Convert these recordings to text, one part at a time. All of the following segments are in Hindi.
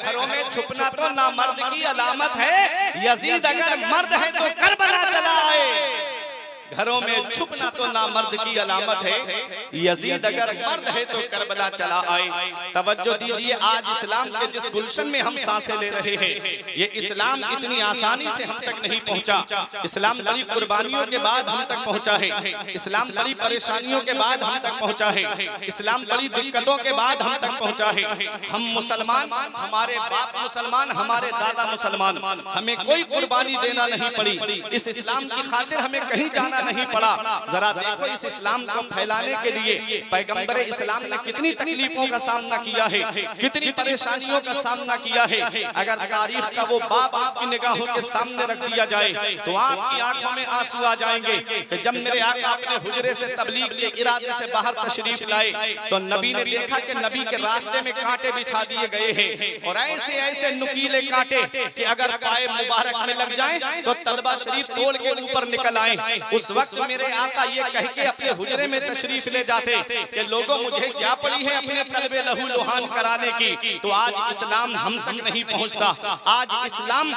घरों में छुपना तो नामर्द की अलामत है, यजीद अगर मर्द है तो करबला चला आए। घरों में छुपना तो नामर्द की अलामत है, यजीद अगर मर्द है तो करबला चला आए। तवज्जो दीजिए, आज इस्लाम के जिस गुलशन में हम सांसें ले रहे हैं, ये इस्लाम इतनी आसानी से हम तक नहीं पहुंचा। इस्लाम बड़ी कुर्बानियों के बाद हम तक पहुंचा है, इस्लाम बड़ी परेशानियों के बाद हम तक पहुंचा है, इस्लाम बड़ी दिक्कतों के बाद हम तक पहुंचा है। हम मुसलमान, हमारे बाप मुसलमान, हमारे दादा मुसलमान, हमें कोई कुर्बानी देना नहीं पड़ी। इस इस्लाम की खातिर हमें कहीं जाना नहीं पड़ा। जरा देखो, इस इस्लाम को फैलाने के लिए पैगंबर इस्लाम ने कितनी तकलीफों का सामना किया है, कितनी परेशानियों का सामना किया है। अगर तारीख का वो बाब आपकी निगाहों के सामने रख दिया जाए तो आपकी आंखों में आंसू आ जाएंगे कि जब मेरे आका अपने हुजरे से तबलीग के इरादे से बाहर तशरीफ लाए तो नबी ने देखा कि नबी के रास्ते में कांटे बिछा दिए गए हैं, और ऐसे ऐसे नुकीले कांटे कि अगर पाए मुबारक में लग जाएं तो तलबा शरीफ तोड़ के ऊपर निकल आए। उस वक्त मेरे आका ये कह के अपने हुजरे में तशरीफ ले जाते कि लोगों, मुझे क्या पड़ी है अपने तलबे लहू लुहान कराने की। तो आज इस्लाम हम तक नहीं पहुंचता। आज इस्लाम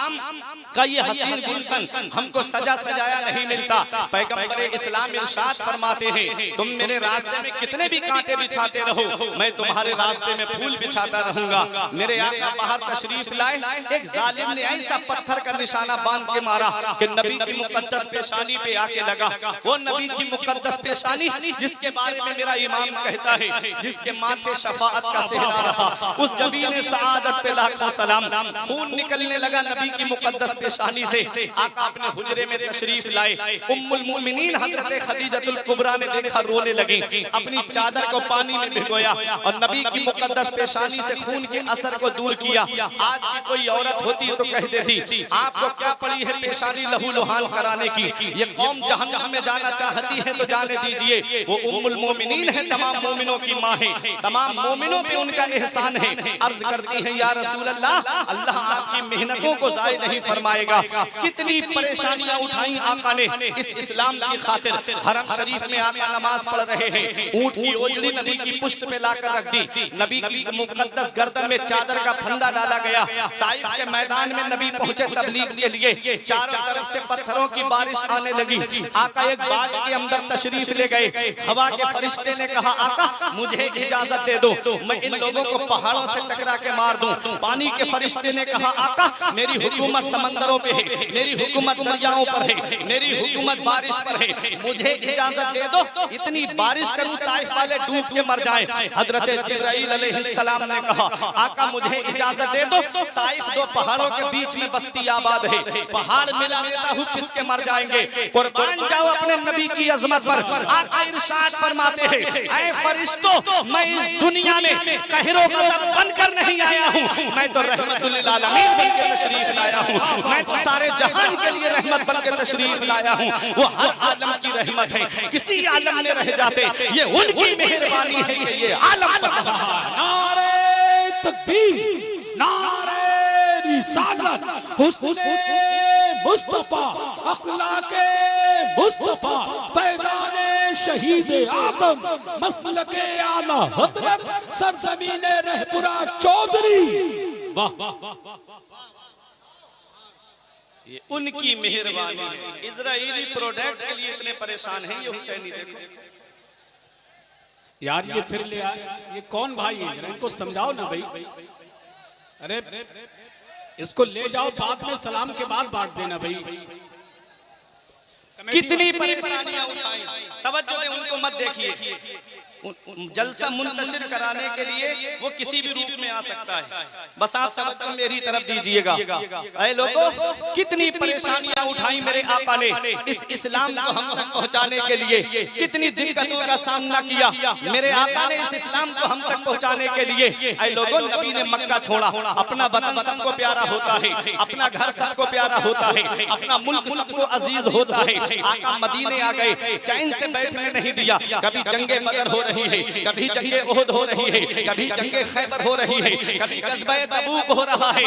का ये हसीन गुलशन हमको सजा सजाया नहीं मिलता। पैगंबर इस्लाम इरशाद फरमाते हैं, तुम मेरे रास्ते में कितने भी कांटे बिछाते रहो, मैं तुम्हारे रास्ते में फूल बिछाता रहूंगा। मेरे आका बाहर तशरीफ लाए, एक जालिम ने ऐसा पत्थर का निशाना बांध के मारा कि नबी की मुकद्दस पेशानी पे आके लगा। वो नबी की मुकद्दस पेशानी जिसके बारे में मेरा इमाम कहता है, जिसके माथे शफाअत का सेहरा रहा, उस जबीन सआदत पे लाखों सलाम। खून निकलने लगा नबी की मुकद्दस पेशानी से। आका अपने हुजरे में तशरीफ लाए। उम्मुल मोमिनीन हजरत खदीजतुल कुबरा ने देखा, रोने लगी, अपनी चादर को पानी में भिगोया और नबी की मुकद्दस पेशानी से खून के असर को दूर किया। आज की कोई औरत होती तो कह देती, आपको क्या पड़ी है पेशानी लहू लुहान कराने की, ये कौम जहन्नम में जाना चाहती है तो जाने दीजिए। वो उम्मुल मोमिनीन है, तमाम मोमिनों की माँ है, तमाम मोमिनों पे उनका एहसान है। अर्ज करती है, या रसूल अल्लाह, अल्लाह आपकी मेहनतों को जाय नहीं फरमाएगा। कितनी परेशानियां उठाई आका ने इस इस्लाम की खातिर। हरम शरीफ में आका नमाज पढ़ रहे हैं, ऊंट की ओजड़ी नबी की पुश्त पे लाकर रख दी, नबी की मुकद्दस गर्दन में चादर का फंदा डाला गया। ताइफ के मैदान में नबी पहुंचे तबलीग के लिए, चारों तरफ से पत्थरों की बारिश आने लगी। आका एक बाग के अंदर तशरीफ ले गए। हवा के फरिश्ते ने कहा, आका मुझे इजाजत दे दो, मैं इन लोगों को पहाड़ों से टकरा के मार दूं। पानी के फरिश्ते ने कहा, आका मेरी हुकूमत समंदरों पे है, मेरी हुकूमत दरियाओं पर है, मेरी हुकूमत बारिश पर है, मुझे इजाजत दे दो, इतनी बारिश करूं ताइफ वाले डूब के मर जाएं। हजरत जिब्राइल अलैहिस्सलाम ने कहा, आका मुझे इजाजत दे दो, ताइफ दो पहाड़ों के बीच में बस्ती आबाद है, पहाड़ मिला देता हूं, पिस के मर जाएंगे। कुर्बान जाओ अपने नबी की अजमत पर। आका इरशाद फरमाते हैं, ऐ फरिश्तों, मैं इस दुनिया में कहरो गजब बनकर नहीं आया हूं, मैं तो रहमतुल लिल आलमीन बनकर तशरीफ लाया हूं, मैं तो सारे जहान के लिए रहमत बनकर तशरीफ लाया हूं। वो हर आलम की रहमत है, किसी आलम में रह जाते, ये उनकी मेहरबानी है कि ये आलम पसंद है। नारे तकबीर, नारे रिसालत, हुस्ने मुस्तफा, अखलाके मुस्तफा, फैजाने शहीद आजम, मसलके आला हजरत, सरजमीने रहपुरा चौधरी। वाह, ये उनकी मेहरबानी है। इजराइली प्रोडक्ट के लिए इतने परेशान हैं ये हुसैनी। देखो यार, ये फिर ले आए, ये कौन भाई है, इनको समझाओ ना भाई। अरे इसको ले जाओ, बाद में सलाम के बाद बांट देना भाई। कितनी परेशानियां उठाई, तवज्जो दे, उनको मत देखिए। जलसा मुंतशिर कराने के लिए वो किसी भी रूप में आ सकता है, बस आप तवज्जो मेरी तरफ दीजिएगा। ऐ लोगों, कितनी परेशानियां उठाई मेरे आका ने इस इस्लाम को हम तक पहुंचाने के लिए, कितनी दिक्कतों का सामना किया मेरे आका ने इस इस्लाम को हम तक पहुंचाने के लिए। ऐ लोगों, नबी ने मक्का छोड़ा, अपना वतन सबको प्यारा होता है, अपना घर सबको प्यारा होता है, अपना मुल्क सबको अजीज होता है। आका मदीने आ गए, चैन से बैठने बैठने नहीं दिया। कभी जंगे बदर हो रही है, कभी जंगे ओहद हो रही है, कभी जंगे खैबर हो रही है, कभी गज़बे तबूक हो रहा है।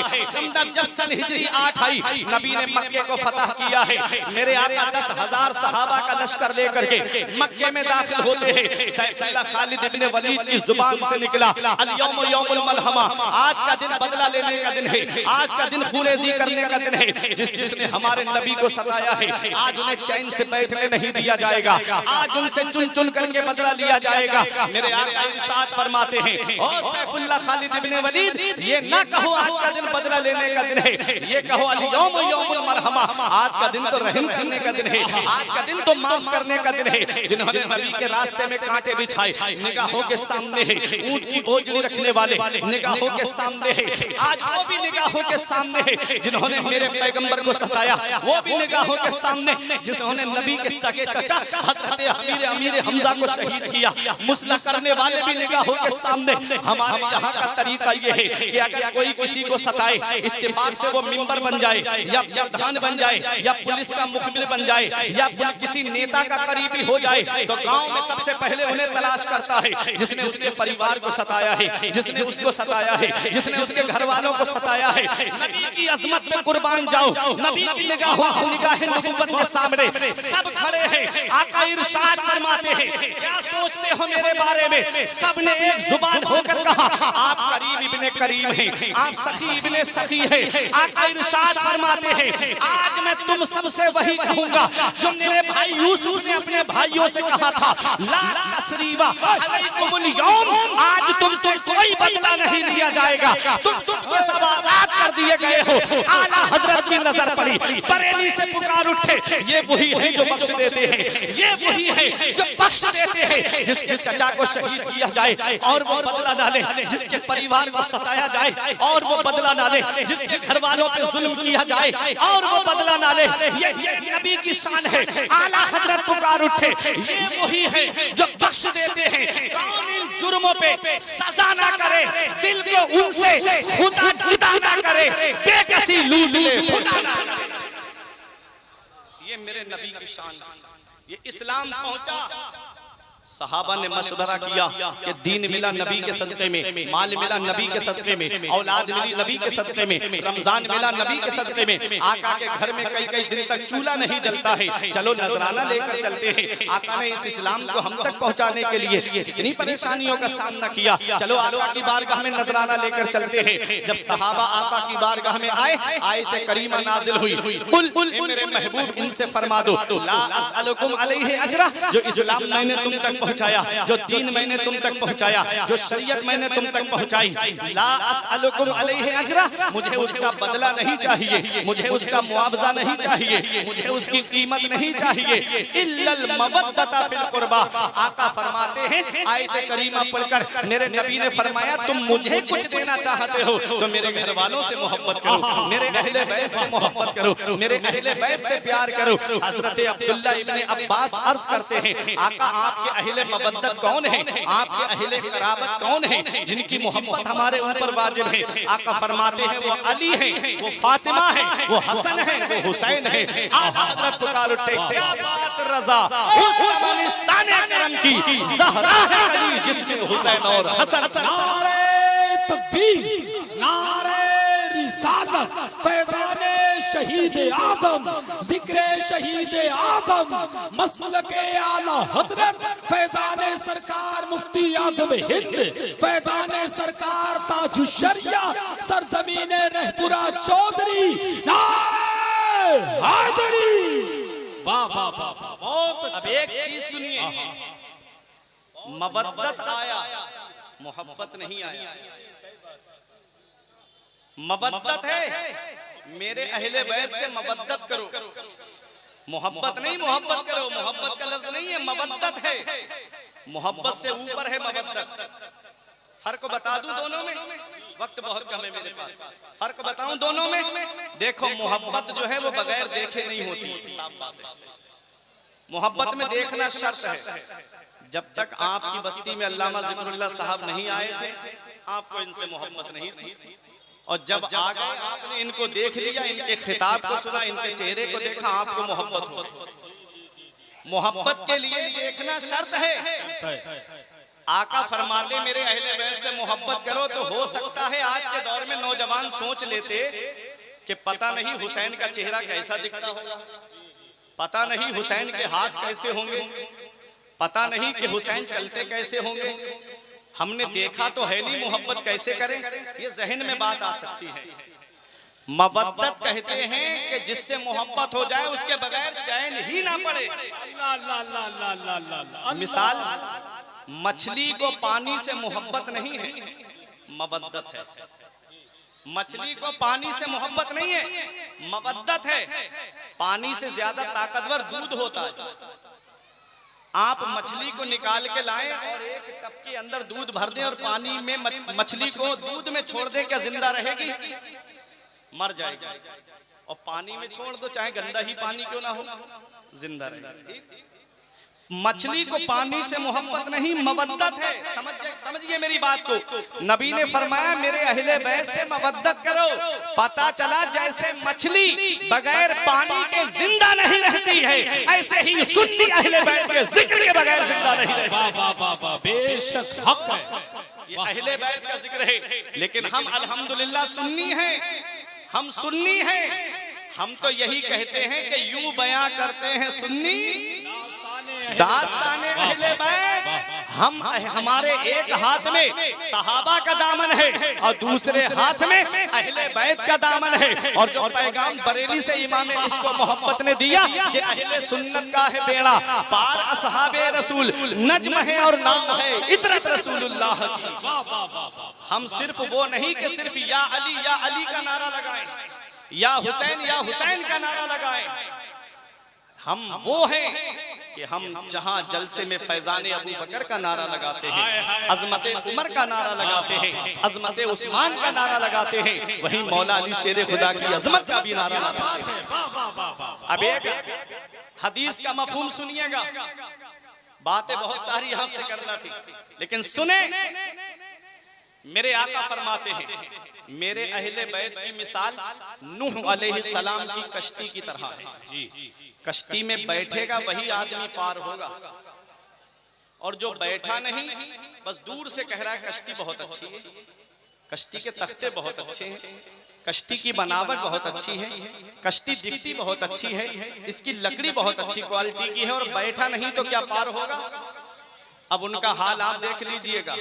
जब सन हिजरी 8 आई, नबी ने मक्के को फतह किया है। मेरे आका 10,000 सहाबा का लश्कर लेकर के मक्के में दाखिल होते हैं। सैयदना खालिद इब्ने वलीद की जुबान से निकला, अल यौम यौमुल मलहमा, आज का दिन बदला लेने का दिन है, आज का दिन खूनेज़ी करने का दिन है। जिसने हमारे नबी को सताया है, आज उन्हें चैन से बैठने नहीं दिया जाएगा, आज उनसे चुन चुन करके बदला लिया जाएगा। मेरे आका इरशाद फरमाते हैं, ओ सैफुल्लाह खालिद इब्ने वलीद, ये ना कहो आज का दिन बदला लेने का दिन है, ये कहो अल यौम यौमुल मरहमा, आज का दिन तो रहम करने का दिन है, आज का दिन तो माफ करने का दिन है। जिन्होंने नबी के रास्ते में कांटे बिछाए, निगाहों के सामने है, ऊंट की ओजड़ी रखने वाले निगाहों के सामने है, आज वो भी निगाहों के सामने है। जिन्होंने मेरे पैगंबर को सताया, वो भी निगाहों के सामने। जिन्होंने नबी के सगे चचा हजरत अमीर हमजा को शहीद किया, मुसला करने वाले भी निगाहों के सामने। हमारे यहाँ का तरीका ये है कि अगर कोई किसी को सताए, इत्तेफाक से वो मिंबर बन जाए या प्रधान बन जाए या पुलिस का मुखबिर बन जाए या किसी नेता का करीबी हो जाए, तो गांव में सबसे पहले उन्हें तलाश करता है जिसने उसके परिवार को सताया है, जिसने उसको सताया है, जिसने उसके घर वालों को सताया है। नबी की अजमत में कुर्बान जाओ, नबी की निगाहों निगाहें नबुव्वत के सामने सब खड़े हैं। आका इरशाद फरमाते हैं, क्या सोचते हो मेरे बारे में? सबने एक जुबान होकर कहा, आप करीम इब्ने करीम हैं, आप सखी इब्ने सखी हैं। आका इरशाद फरमाते हैं, आज मैं तुम सबसे वही कहूंगा जो मेरे भाई यूसुफ ने अपने भाइयों से कहा था, ला तसरीबा अलैकुमुल यौम, आज तुमसे कोई बदला नहीं लिया जाएगा, तुम सबके सब आजाद कर दिए गए हो। आला हजरत की नजर पड़ी, बरेली से पुकार उठे, ये वही है जो बख्श देते हैं, ये वही है जो बख्श देते हैं। जिसके चचा को शहीद किया जाए और वो बदला ना ले, जिसके परिवार को सताया जाए और वो बदला ना ले, जिसके घर वालों पे जुल्म किया जाए और वो बदला ना ले, ये नबी की शान है। आला हजरत पुकार उठे, ये वही है जो बख्श देते हैं, कौन इन जुर्मों पे सजा ना करे, दिल को उनसे खुदा जुदा ना करे, बेकसी लूट ले खुदा ना करे। ये मेरे नबी की शान, ये इस्लाम पहुंचा। सहाबा ने मशवरा किया कि दीन मिला नबी के सदक़े में, माल मिला नबी के सदक़े में, औलाद मिली नबी के सदक़े में, रमजान मिला नबी के सदक़े में। आका के घर में कई कई दिन तक चूल्हा नहीं जलता है, चलो नजराना लेकर चलते हैं। आका ने इस इस्लाम को हम तक पहुंचाने के लिए कितनी परेशानियों का सामना किया, चलो आका की बारगाह में नजराना लेकर चलते हैं। जब सहाबा आका की बारगाह में आए, आयत करीमा नाजिल हुई, कुल मेरे महबूब इनसे फरमा दो, ला असअलुकुम अलैहि अजरा, जो इस्लाम मैंने तुम तक पहुंचाया, जो दीन मैंने तुम तक पहुंचाया, जो शरीयत मैंने तुम तक पहुंचाई, ला असअलुकुम अलैहि अजरा, मुझे उसका बदला नहीं चाहिए, मुझे उसका मुआवजा नहीं चाहिए, मुझे उसकी कीमत नहीं चाहिए, इल्लल मवद्दता फिल कुर्बा। आका फरमाते हैं आयत करीमा पढ़कर, मेरे नबी ने फरमाया तुम मुझे कुछ देना चाहते हो तो मेरे घर वालों से मोहब्बत करो, मेरे अहले बैत से मोहब्बत करो, मेरे अहले बैत से प्यार करो। हजरत अब्दुल्ला इब्ने अब्बास अर्ज करते हैं, आका आपके अहले मवद्दत कौन है, आपके अहले कराबत कौन है जिनकी मोहब्बत हमारे ऊपर वाजिब है? आका फरमाते हैं वो अली है, वो फातिमा है, वो हसन है, वो हुसैन है। हजरत पुकार उठे, क्या बात रजा, उस जमानिस्ताने करम की ज़हरा है अली जिसमें हुसैन और हसन। नारे तकबीर, नारे रिसालत, फैज़ाने शहीद आदम, जिक्र शहीद आदम, मसलके आला हजरत, फैज़ाने सरकार मुफ्ती आदम हिंद, फैज़ाने सरकार ताजुश्शरिया, सरजमीने रहपुरा चौधरी, नारे हैदरी। वाह वाह वाह वाह, बहुत अच्छा। अब एक चीज सुनिए, मवद्दत आया, मोहब्बत नहीं आया। मवद्दत है, मेरे अहले बैत से मवद्दत करो, मोहब्बत नहीं, मोहब्बत करो, मोहब्बत का लफ्ज नहीं है, मवद्दत है, मोहब्बत से ऊपर है मवद्दत। फर्क बता दूं दोनों में, वक्त बहुत कम है मेरे पास, फर्क बताऊं दोनों में। देखो मोहब्बत जो है वो बगैर देखे नहीं होती, साफ बात है। मोहब्बत में देखना शर्त है। जब तक आपकी बस्ती में अल्लामा ज़िक्रुल्लाह साहब नहीं आए थे, आपको इनसे मोहब्बत नहीं थी, और जब आ गए आपने इनको देख लिया, इनके खिताब को सुना, इनके चेहरे को देखा, आपको मोहब्बत हो। मोहब्बत के लिए देखना शर्त है। आका फरमाते मेरे अहले बैत से मोहब्बत करो तो हो सकता है आज के दौर में नौजवान सोच लेते कि पता नहीं हुसैन का चेहरा कैसा दिखता होगा, पता नहीं हुसैन के हाथ कैसे होंगे, पता नहीं कि हुसैन चलते कैसे होंगे, हमने देखा तो है नहीं, मोहब्बत कैसे करें। ये जहन में बात आ सकती है। मवद्दत कहते हैं कि जिससे मोहब्बत हो जाए उसके बगैर चैन ही ना पड़े। मिसाल, मछली को पानी से मोहब्बत नहीं है, मवद्दत है। मछली को पानी से मोहब्बत नहीं है, मवद्दत है। पानी से ज्यादा ताकतवर दूध होता है। आप मछली को निकाल के लाएं और एक टब के अंदर दूध भर दें और पानी में मछली को दूध में छोड़ दें, क्या जिंदा रहेगी? मर जाएगी। और पानी में छोड़ दो, चाहे गंदा ही पानी क्यों ना हो, जिंदा रहेगी। मछली को पानी से मोहब्बत नहीं, मवद्दत है। समझिए मेरी बात को। नबी ने फरमाया मेरे अहले बैत से मवद्दत करो। पता चला जैसे मछली बगैर पानी के जिंदा नहीं रहती है, ऐसे ही सुन्नी अहले बैत के जिक्र के बगैर जिंदा नहीं रहती। वाह वाह वाह वाह, बेशक हक है, ये अहले बैत का जिक्र है। लेकिन हम अल्हम्दुलिल्लाह सुन्नी हैं, हम सुन्नी हैं। हम तो यही कहते हैं कि यूं बयां करते हैं सुन्नी दास्ताने अहले बैत। हम हमारे एक हाथ में सहाबा का दामन है और दूसरे हाथ में अहले बैत का दामन है। और जो पैगाम बरेली से इमाम इश्क व मोहब्बत ने दिया कि अहले सुन्नत का है बेड़ा पार, असहाबे रसूल नज्म है और नाम है इतरत रसूलुल्लाह की। हम सिर्फ वो नहीं कि सिर्फ या अली का नारा लगाएं, या हुसैन का नारा लगाएं। हम वो हैं कि हम जहां जलसे में फैजाने अबू बकर का नारा लगाते हैं, अजमत उमर का नारा लगाते हैं, अजमत उस्मान का नारा लगाते हैं, वहीं मौला अली शेर खुदा की अजमत का भी नारा लगाते हैं। अब एक हदीस का मफहूम सुनिएगा, बातें बहुत सारी आपसे करना थी लेकिन सुने। मेरे आका फरमाते हैं मेरे अहले बैत की मिसाल नूह अलैहिस्सलाम की कश्ती की तरह है। जी, कश्ती में बैठेगा वही आदमी पार होगा, और जो बैठा नहीं बस दूर से कह रहा है कश्ती बहुत अच्छी है, कश्ती के तख्ते बहुत अच्छे हैं, कश्ती की बनावट बहुत अच्छी है, कश्ती दिखती बहुत अच्छी है, इसकी लकड़ी बहुत अच्छी क्वालिटी की है, और बैठा नहीं तो क्या पार होगा? अब उनका हाल आप देख लीजिएगा।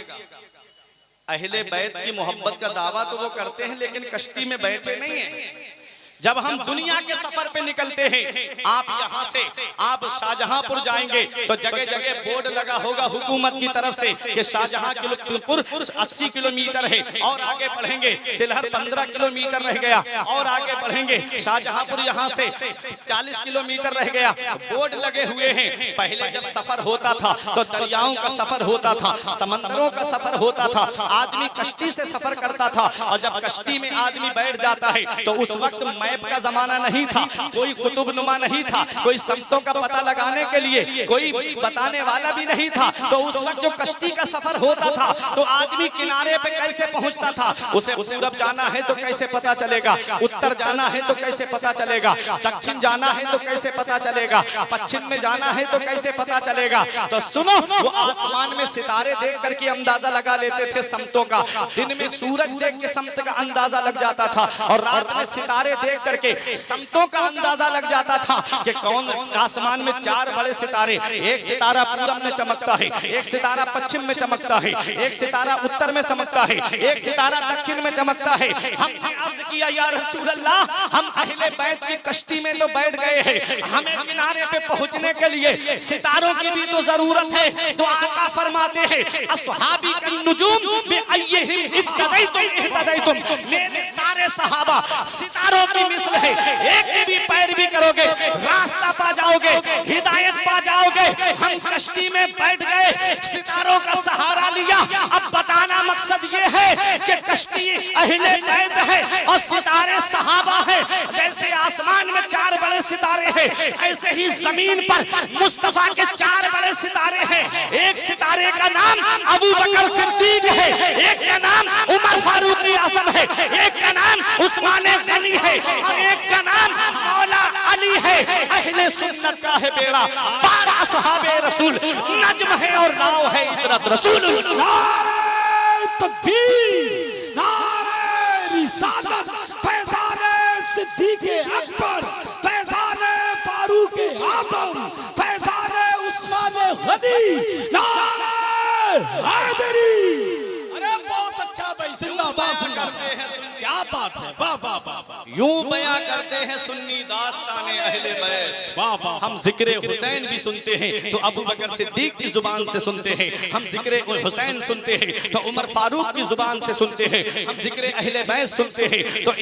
अहले बैत की मोहब्बत का दावा तो वो करते हैं लेकिन कश्ती में बैठे नहीं हैं। जब हम दुनिया के सफर पे निकलते हैं, आप यहाँ से आप शाहजहांपुर जाएंगे तो जगह जगह बोर्ड लगा होगा हुकूमत की तरफ से कि शाहजहांपुर 80 किलोमीटर है, और आगे बढ़ेंगे तिलहर 15 किलोमीटर रह गया, और आगे बढ़ेंगे शाहजहांपुर यहाँ से 40 किलोमीटर रह गया। बोर्ड लगे हुए हैं। पहले जब सफर होता था तो दरियाओं का सफर होता था, समंदरों का सफर होता था, आदमी कश्ती से सफर करता था, और जब कश्ती में आदमी बैठ जाता है तो उस वक्त मैप का जमाना नहीं था, कोई कुतुबनुमा नहीं था, कोई संतों का पता लगाने के लिए कोई बताने वाला भी नहीं था। तो उस वक्त जो कश्ती का सफर होता था तो आदमी किनारे पे कैसे पहुंचता था? उसे पूरब जाना है तो कैसे पता चलेगा, उत्तर जाना है तो कैसे पता चलेगा, दक्षिण जाना है तो कैसे पता चलेगा, पश्चिम में जाना है तो कैसे पता चलेगा? तो सुनो, वो आसमान में सितारे देख करके अंदाजा लगा लेते थे संतों का। दिन में सूरज देख के संत का अंदाजा लग जाता था, और रात में सितारे देख करके संतों का अंदाजा लग जाता था कि कौन आसमान में 4 बड़े सितारे, एक सितारा पूरब में चमकता है, एक सितारा पश्चिम में चमकता है, एक सितारा उत्तर में चमकता है, एक सितारा दक्षिण में चमकता है। हमने अर्ज किया या रसूल अल्लाह, हम अहले बैत की कश्ती में तो बैठ गए हैं, हमें किनारे पे पहुंचने के लिए सितारों की भी तो जरूरत है। तो आका फरमाते हैं अस्हाबी कन नुजूम बिअय्यिहिम इhtadaytum, मेरे सारे सहाबा सितारों की मिसल है, एक की भी पैरवी करोगे रास्ता पा जाओगे, हिदायत पा जाओगे। हम कश्ती में बैठ गए, सितारों का सहारा लिया। अब बताना मकसद ये है कि कश्ती अहले बैत है और सितारे सहाबा है। जैसे आसमान में 4 बड़े सितारे हैं, ऐसे ही जमीन पर मुस्तफा के 4 बड़े सितारे हैं। एक सितारे का नाम अबू बकर सिद्दीक है, एक का नाम उमर फारूक आजम है, एक का नाम उस्मान गनी है, और एक का नाम मौला अली है। अहले सुन्नत सुन्नत का है बेड़ा, पार असहाबे रसूल नज्म है और नाव है इतरत रसूल। नारे तकबीर, नारे रिसालत, फैज़ाने सिद्दीक़े अकबर, फैज़ाने फारूक़े आज़म, फैज़ाने उस्माने गनी, नारे हैदरी। अरे बहुत अच्छा भाई, जिंदाबाद जिंदाबाद, क्या बात है, वाह वाह वाह वाह। यूं बयां करते हैं सुन्नी दास्ताने अहले बैत। वाह वाह। हम जिक्र हुसैन भी सुनते हैं तो अबू बकर सिद्दीक की जुबान से सुनते हैं, हम जिक्र हुसैन सुनते हैं तो उमर फारूक की जुबान से सुनते हैं, हम जिक्र अहले बैत सुनते हैं तो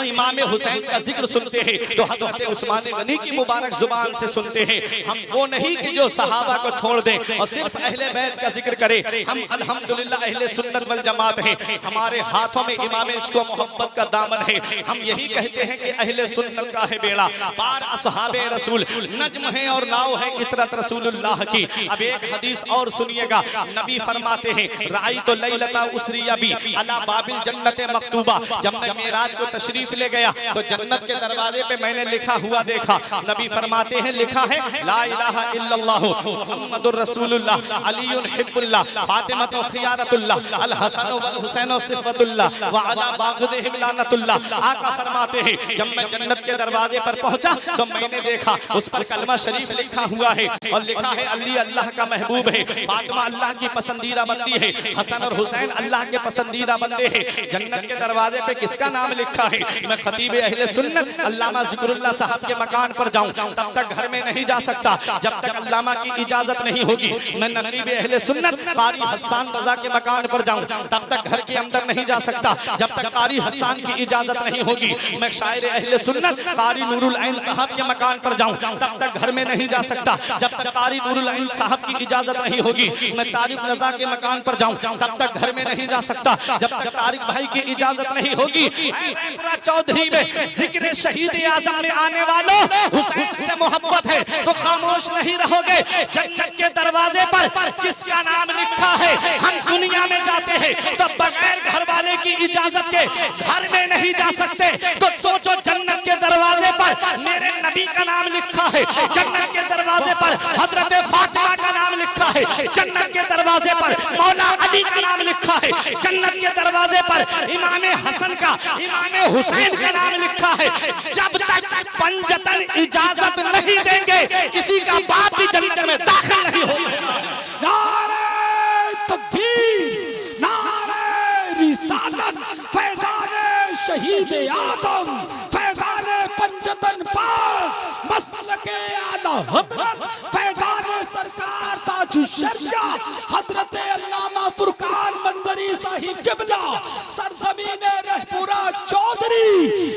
इमाम हुसैन का जिक्र सुनते हैं तो हज़रत उस्मान गनी की मुबारक जुबान से सुनते हैं। हम वो नहीं कि जो सहाबा को छोड़ दें और सिर्फ अहले बैत का जिक्र करें। हम अल्हम्दुलिल्लाह अहले सुन्नत वल जमात हैं, हमारे हाथों में इमाम इश्क व मोहब्बत का दामन है। हम यही कहते हैं कि अहले सुन्नत का है बेड़ा, पार असहाबे रसूल नज्म है और नाव है इतरत रसूलुल्लाह की। अब एक हदीस और सुनिएगा, नबी फरमाते हैं राई तो लैलता उसरिया भी अला बाबिल जन्नत मकतूबा। जब मैं मेराज को तशरीफ ले गया तो जन्नत के दरवाजे पे मैंने लिखा हुआ देखा। नबी फरमाते हैं लिखा है ला इलाहा इल्लल्लाह मुहम्मदुर रसूलुल्लाह अलीयुन हिब्बुल्लाह फातिमा खियारतुल्लाह अल हसन वल हुसैन सिफतुल्लाह व अला बाग़िहिम लानतुल्लाह। आका फरमाते हैं जब मैं जन्नत के दरवाजे पर पहुंचा तो मैंने देखा उस पर कलमा शरीफ लिखा हुआ है और लिखा है अली अल्लाह का महबूब है, फातिमा अल्लाह की पसंदीदा बंदी है, हसन और हुसैन अल्लाह के पसंदीदा बंदे हैं। जन्नत के दरवाजे पे किसका नाम लिखा है? मैं खतीब अहले सुन्नत अल्लामा ज़िक्रुल्लाह साहब के मकान पर जाऊं तब तक घर में नहीं जा सकता जब तक अल्लामा की इजाजत नहीं होगी। मैं नकीब अहले सुन्नत कारी हसन रजा के मकान पर जाऊं तब तक घर के अंदर नहीं जा सकता जब तक कारी हसन की इजाजत नहीं होगी। मैं शायर अहले सुन्नत कारी नूरुल ऐन साहब के मकान पर जाऊं तब तक घर में नहीं जा सकता जब तक कारी नूरुल ऐन साहब की इजाजत नहीं होगी। मैं तारिक रजा के मकान पर जाऊं तब तक घर में नहीं जा सकता जब तक तारिक भाई की इजाजत नहीं होगी। चौधरी में जिक्र शहीद आजम में आने वालों हुसैन से मोहब्बत है तो खामोश नहीं रहोगे। जन्नत के दरवाजे पर किसका नाम लिखा है? हम दुनिया में जाते हैं तो बगैर घर वाले की इजाजत के घर में नहीं जा सकते, तो सोचो जन्नत के दरवाजे पर मेरे नबी का नाम लिखा है, जन्नत के दरवाजे पर हजरत फातिमा का नाम लिखा है, जन्नत के दरवाजे पर मौला अली का नाम लिखा है, जन्नत के दरवाजे पर इमाम हसन का इमाम हुसैन का नाम लिखा है। जब तक पंजतन इजाजत नहीं देंगे किसी का बाप भी जन्नत में दाखिल नहीं हो सकता। नारे तकबीर, नारे रिसालत, फैज़ाने शहीद आदम, फैज़ाने पंजतन पाक, मसलके आला हज़रत, फैज़ाने सरकार ताजुश्शरिया हज़रत अल्लामा फुरकान मंजरी साहिब क़िबला सरज़मीने रहपुरा चौधरी।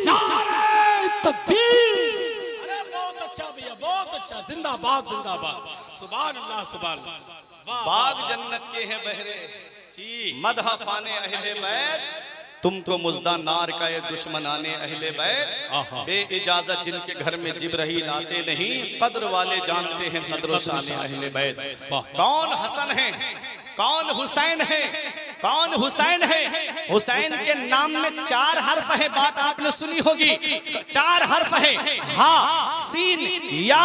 नारे तकबीर। अरे बहुत अच्छा भैया, बहुत अच्छा, जिंदाबाद जिंदाबाद, सुभान अल्लाह सुभान अल्लाह। बाग जन्नत के हैं बहरे जी मदह फाने अहले बैत, तुमको मुज़दा नार का ये दुश्मन आने अहले बैत। बे इजाजत जिनके घर में जिब्राइल आते नहीं, कद्र वाले जानते हैं कद्र शान अहले बैत। कौन हसन है, कौन हुसैन है, कौन हुसैन है? हुसैन के नाम में 4 हर्फ है, बात आपने सुनी होगी। 4 हर्फ है, हा सीन या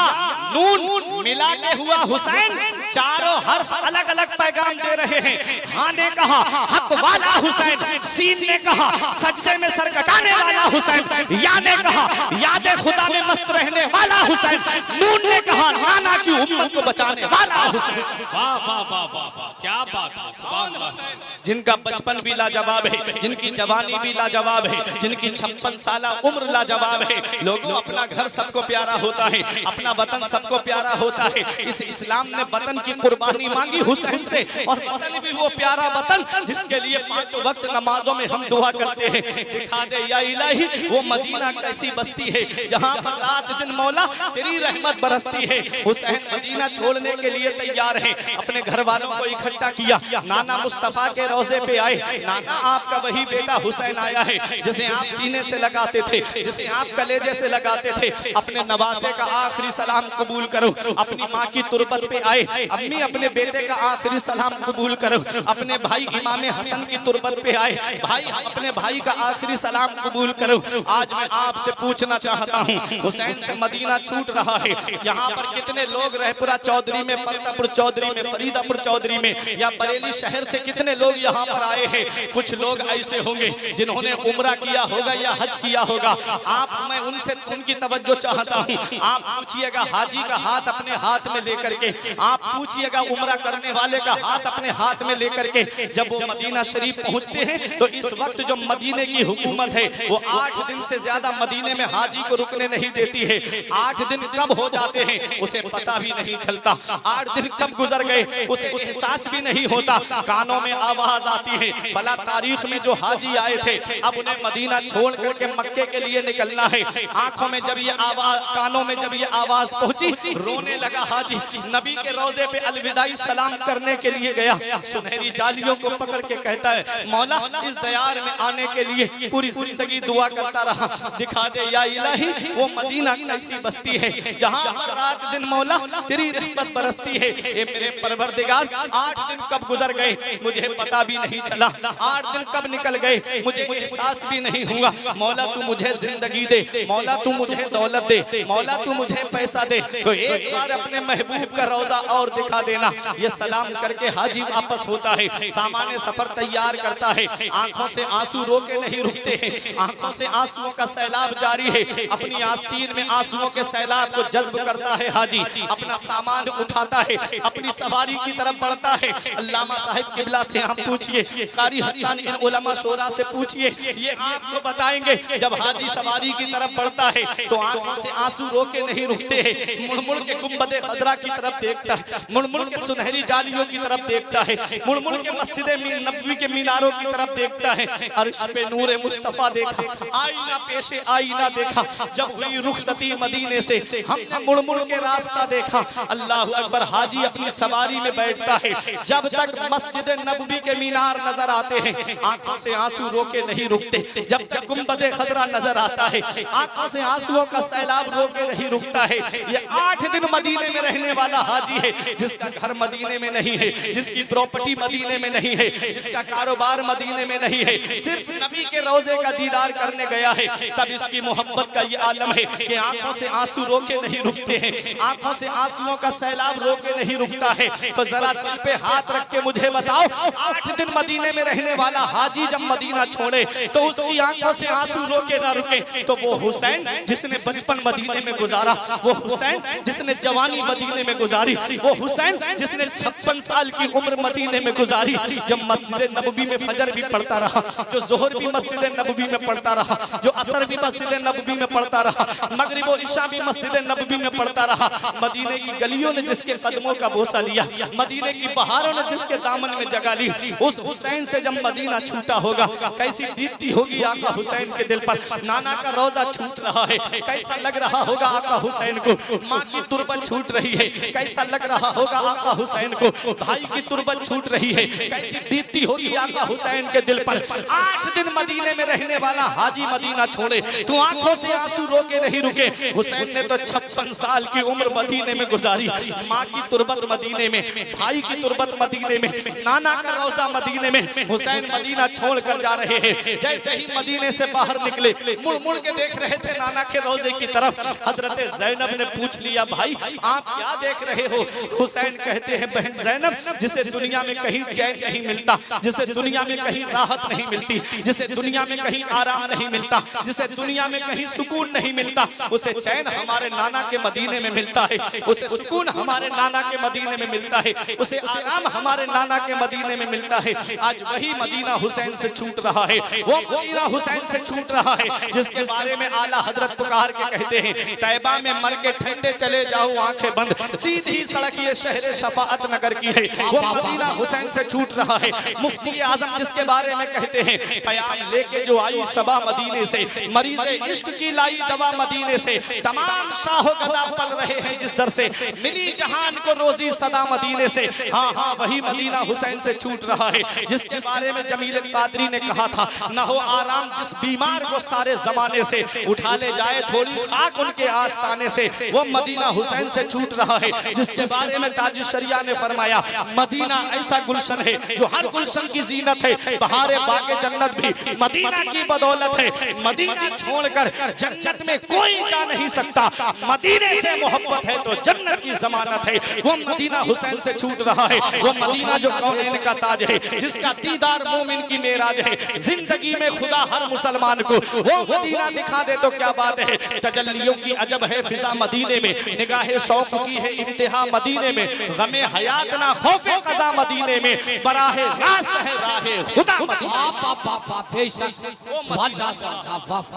नून मिला के हुआ हुसैन। चारों हर्फ अलग अलग पैगाम दे रहे हैं। हा ने कहा हक वाला हुसैन, सीन ने कहा सजदे में सर कटाने वाला हुसैन, या ने कहा याद खुदा में मस्त रहने वाला हुसैन, नून ने कहा नाना की उम्मत को बचाने वाला हुसैन। वाह वाह वाह वाह, क्या बात है, सुभान अल्लाह। जिनका बचपन भी लाजवाब है, जिनकी जवानी भी लाजवाब है, जिनकी 56 साल उम्र लाजवाब है। लोगों अपना घर सबको प्यारा होता है, अपना वतन सबको प्यारा होता है। इस इस्लाम ने वतन की कुर्बानी मांगी हुसैन से, और वतन भी वो प्यारा वतन जिसके लिए 5 वक्त नमाजों में हम दुआ करते हैं, दिखा दे या इलाही वो मदीना कैसी बस्ती है जहाँ पर रात दिन मौला तेरी रहमत बरसती है। हुसैन मदीना छोड़ने के लिए तैयार है, अपने घर वालों को इकट्ठा किया, नाना मुस्तफा के रोजे पे आए। नाना आपका वही बेटा हुसैन आया है जिसे आप सीने से लगाते थे, जिसे आप कलेजे से लगाते थे। अपने नवासे का आखिरी सलाम कबूल करो। अपनी माँ की तुरबत पे आए, अम्मी अपने बेटे का आखिरी सलाम कबूल करो। अपने भाई इमाम हसन की तुरबत पे आए, भाई अपने भाई का आखिरी सलाम कबूल करो। आज मैं आपसे पूछना चाहता चाहता हूँ। हुसैन से मदीना छूट रहा है। यहाँ पर कितने लोग रहपुरा चौधरी में, परतापुर चौधरी में, फरीदापुर चौधरी में या बरेली शहर से कितने लोग यहाँ पर आए हैं। कुछ लोग ऐसे होंगे जिन्होंने उम्रा किया होगा या हज किया होगा। आप, मैं उनसे उनकी तवज्जो चाहता हूँ। आप पूछिएगा हाजी का हाथ अपने हाथ में लेकर के, आप पूछिएगा उम्रा करने वाले का हाथ अपने हाथ में लेकर के, जब वो मदीना शरीफ पहुँचते हैं तो इस वक्त जो मदीने की हुकूमत है वो 8 दिन से ज्यादा मदीने में हाजी को रुकने नहीं देती है। 8 दिन कब हो जाते हैं उसे पता भी नहीं चलता। 8 दिन कब गुजर गए उसे एहसास भी नहीं होता। कानों में आवाज आती है, फला तारीख में जो हाजी आए थे अब उन्हें मदीना छोड़ करके मक्के के लिए निकलना है। आंखों में जब ये आवाज, कानों में जब ये आवाज पहुंची, रोने लगा हाजी। नबी के रोजे पे अलविदाई सलाम करने के लिए गया, सुनहरी जालियों को पकड़ के कहता है, मौला इस दयार में आने के लिए पूरी जिंदगी दुआ करता रहा, दिखा दे या इलाही वो मदीना कैसी बस्ती है जहाँ पर रात दिन मौला तेरी रहमत बरसती है। ए मेरे परवरदिगार, 8 दिन कब गुजर गए मुझे पता भी नहीं चला। 8 दिन कब निकल गए मुझे एहसास भी नहीं हुआ। मौला तू मुझे जिंदगी दे, मौला तू मुझे दौलत दे, मौला तू मुझे पैसा दे, तो एक बार अपने महबूब का रौजा और दिखा देना। ये सलाम करके हाजी वापस होता है, सामान्य सफर तैयार करता है। आंखों से आंसू रोके नहीं रुकते हैं, आंखों से आंसुओं का सैलाब जारी है। अपनी आस्तीन में आंसुओं के सैलाब को जज्ब करता है हाजी, अपना सामान उठाता है, अपनी सवारी की तरफ बढ़ता है। अल्लामा साहिब किबला से आप पूछिए, कारी हसन इन उलमा शोरा से पूछिए, ये आपको बताएंगे जब हाजी सवारी की तरफ बढ़ता है तो आंखों से आंसू रोके नहीं रुकते हैं। मुड़मुड़ के गुंबदे खजरा की तरफ देखता है, मुड़मुड़ के सुनहरी जालियों की तरफ देखता है, मुड़मुड़ के मस्जिद नबवी के मीनारों की तरफ देखता है। अर्श पे नूरे मुस्तफा देखा, आईना पेशे आईना देखा, जब हुई रुखसती मदीने से हमने मुड़मुड़ के रास्ता देखा। अल्लाह अकबर, हाजी अपनी सवारी में बैठता है, जब तक मस्जिद नबवी के मीनार नजर आते हैं आंखों से आंसू रोके नहीं रुकते। जब तक गुंबदे खजरा नजर आता है आंखों से आंसुओं का सैलाब रोके नहीं रुकता है। ये 8 दिन मदीने में रहने वाला हाजी है, जिसका घर मदीने में नहीं है, जिसकी प्रॉपर्टी मदीने में नहीं है, जिसका कारोबार मदीने में नहीं है, सिर्फ नबी के रोजे का दीदार करने गया है। तब इसकी मोहब्बत का ये आलम है कि आंखों से आंसू रोके नहीं रुकते हैं, आंखों से आंसुओं का सैलाब रोके नहीं रुकता है। तो जरा दिल पे हाथ रख के मुझे बताओ, 8 दिन मदीने में रहने वाला हाजी जब मदीना छोड़े तो उसकी आंखों से आंसू रोके ना रुके, तो वो हुसैन जिसने बचपन मदीने में गुजारा, वो हुसैन जिसने जवानी मदीने में गुजारी, वो हुसैन जिसने 56 साल की उम्र मदीने में गुजारी, जब मस्जिद नबवी में फजर भी पढ़ता रहा, जो जोहर भी मस्जिद नबवी में पढ़ता रहा, जो असर भी मस्जिद नबवी में पढ़ता रहा, मगरिब और इशा भी मस्जिद नबवी में पढ़ता रहा। मदीने की गलियों ने जिसके कदमों का बोसा लिया, मदीने की बहारों ने जिसके दामन में जगह ली, उस हुसैन से जब मदीना छूटा होगा कैसी दीप्ति होगी आका हुसैन के दिल पर। नाना का रोजा छूट रहा है, कैसा लग रहा होगा आका हुसैन को। माँ की तुरबत छूट रही है, कैसा लग रहा होगा आका हुसैन को। भाई की तुरबत छूट रही है, कैसी दीप्ति होगी आका हुसैन के दिल पर। 8 दिन मदीने में रहने वाला हाजी मदीना छोड़े तो आंखों से आंसू रोके नहीं रुके। हुसैन ने तो 56 साल की उम्र मदीने में गुजारी, माँ की तुरबत मदीने में, भाई की तुरबत मदीने में, नाना का रोजा मदीने में। हुसैन मदीना छोड़ कर जा रहे हैं, जैसे ही मदीने से बाहर निकले मुड़ मुड़ के देख रहे थे नाना के रोजे की तरफ। हजरत ज़ैनब ने पूछ लिया, भाई आप क्या देख रहे हो? हुसैन कहते हैं, बहन ज़ैनब, जिसे दुनिया में कहीं चैन नहीं मिलता, जिसे दुनिया में कहीं राहत नहीं मिलती, जिसे दुनिया में कहीं आराम नहीं मिलता, जिसे दुनिया में कहीं सुकून नहीं मिलता, उसे चैन हमारे नाना के मदीने में मिलता है, उसे सुकून हमारे नाना के मदीने में मिलता है, उसे आराम हमारे नाना के मदीने में मिलता है। आज वही मदीना हुसैन से छूट रहा है, वो मदीना हुसैन से छूट रहा है जिसके बारे में आला हजरत पुकार के कहते हैं, तैबा में मर के ठंडे चले जाओ आंखें बंद, सीधी सड़क ये शहर शफाअत नगर की है। वो मदीना हुसैन से छूट रहा है। मुफ्ती आजम जिसके बारे में कहते हैं, प्याम लेके जो आई सबा मदीने से, मरीज़े इश्क की लाई दवा मदीने से, तमाम शाहो गदा पल रहे हैं जिस दर से, मिली जहान को रोजी सदा मदीने से। हाँ हाँ, वही मदीना हुसैन से छूट रहा है जिसके बारे में जमील कादरी ने कहा था, न हो आराम जिस बीमार को सारे जमाने से, उठा ले जाए थोड़ी खाक उनके आस्ताने से। वो मदीना हुसैन से छूट रहा है जिसके बारे में ताज शरिया ने फरमाया, मदीना ऐसा गुलशन है जो हर गुलशन की जीनत है, बहारे बागे जन्नत भी मदीना की बदौलत है। मदीना छोड़कर जन्नत में कोई जा नहीं सकता। मदीने से मोहब्बत है तो जन्नत की जमानत है। वो मदीना हुसैन से छूट रहा है, वो मदीना जो कौनैन का ताज है, जिसका दीदार मोमिन की मेराज है। जिंदगी में खुदा हर मुसलमान को वो मदीना दिखा दे तो क्या बात है। तजल्लियों की अजब है फिजा मदीने में, निगाहे शौक की है इंतहा मदीने में, गमे हयात ना खौफे कज़ा मदीने में, बराहे रास्त है राहे खुदा मदीने।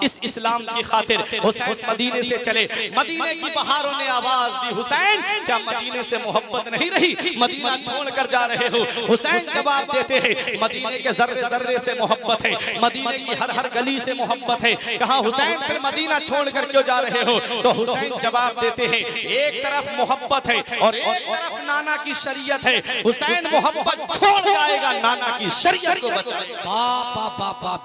इस इस्लाम की खातिर हुसैन मदीने से चले। मदीने की बहारों ने आवाज दी, हुसैन क्या मदीने से मोहब्बत नहीं रही, मदीना छोड़कर जा रहे हो। हुसैन जवाब देते हैं, मदीने के जर्रे जर्रे से मोहब्बत है, मदीने की हर हर गली से मोहब्बत है। कहा हुसैन फिर मदीना छोड़कर क्यों जा रहे हो? तो हुसैन जवाब देते हैं, एक तरफ मोहब्बत है और एक तरफ नाना की शरीयत है। हुसैन मोहब्बत छोड़ जाएगा, नाना की शरीयत को बचाएगा।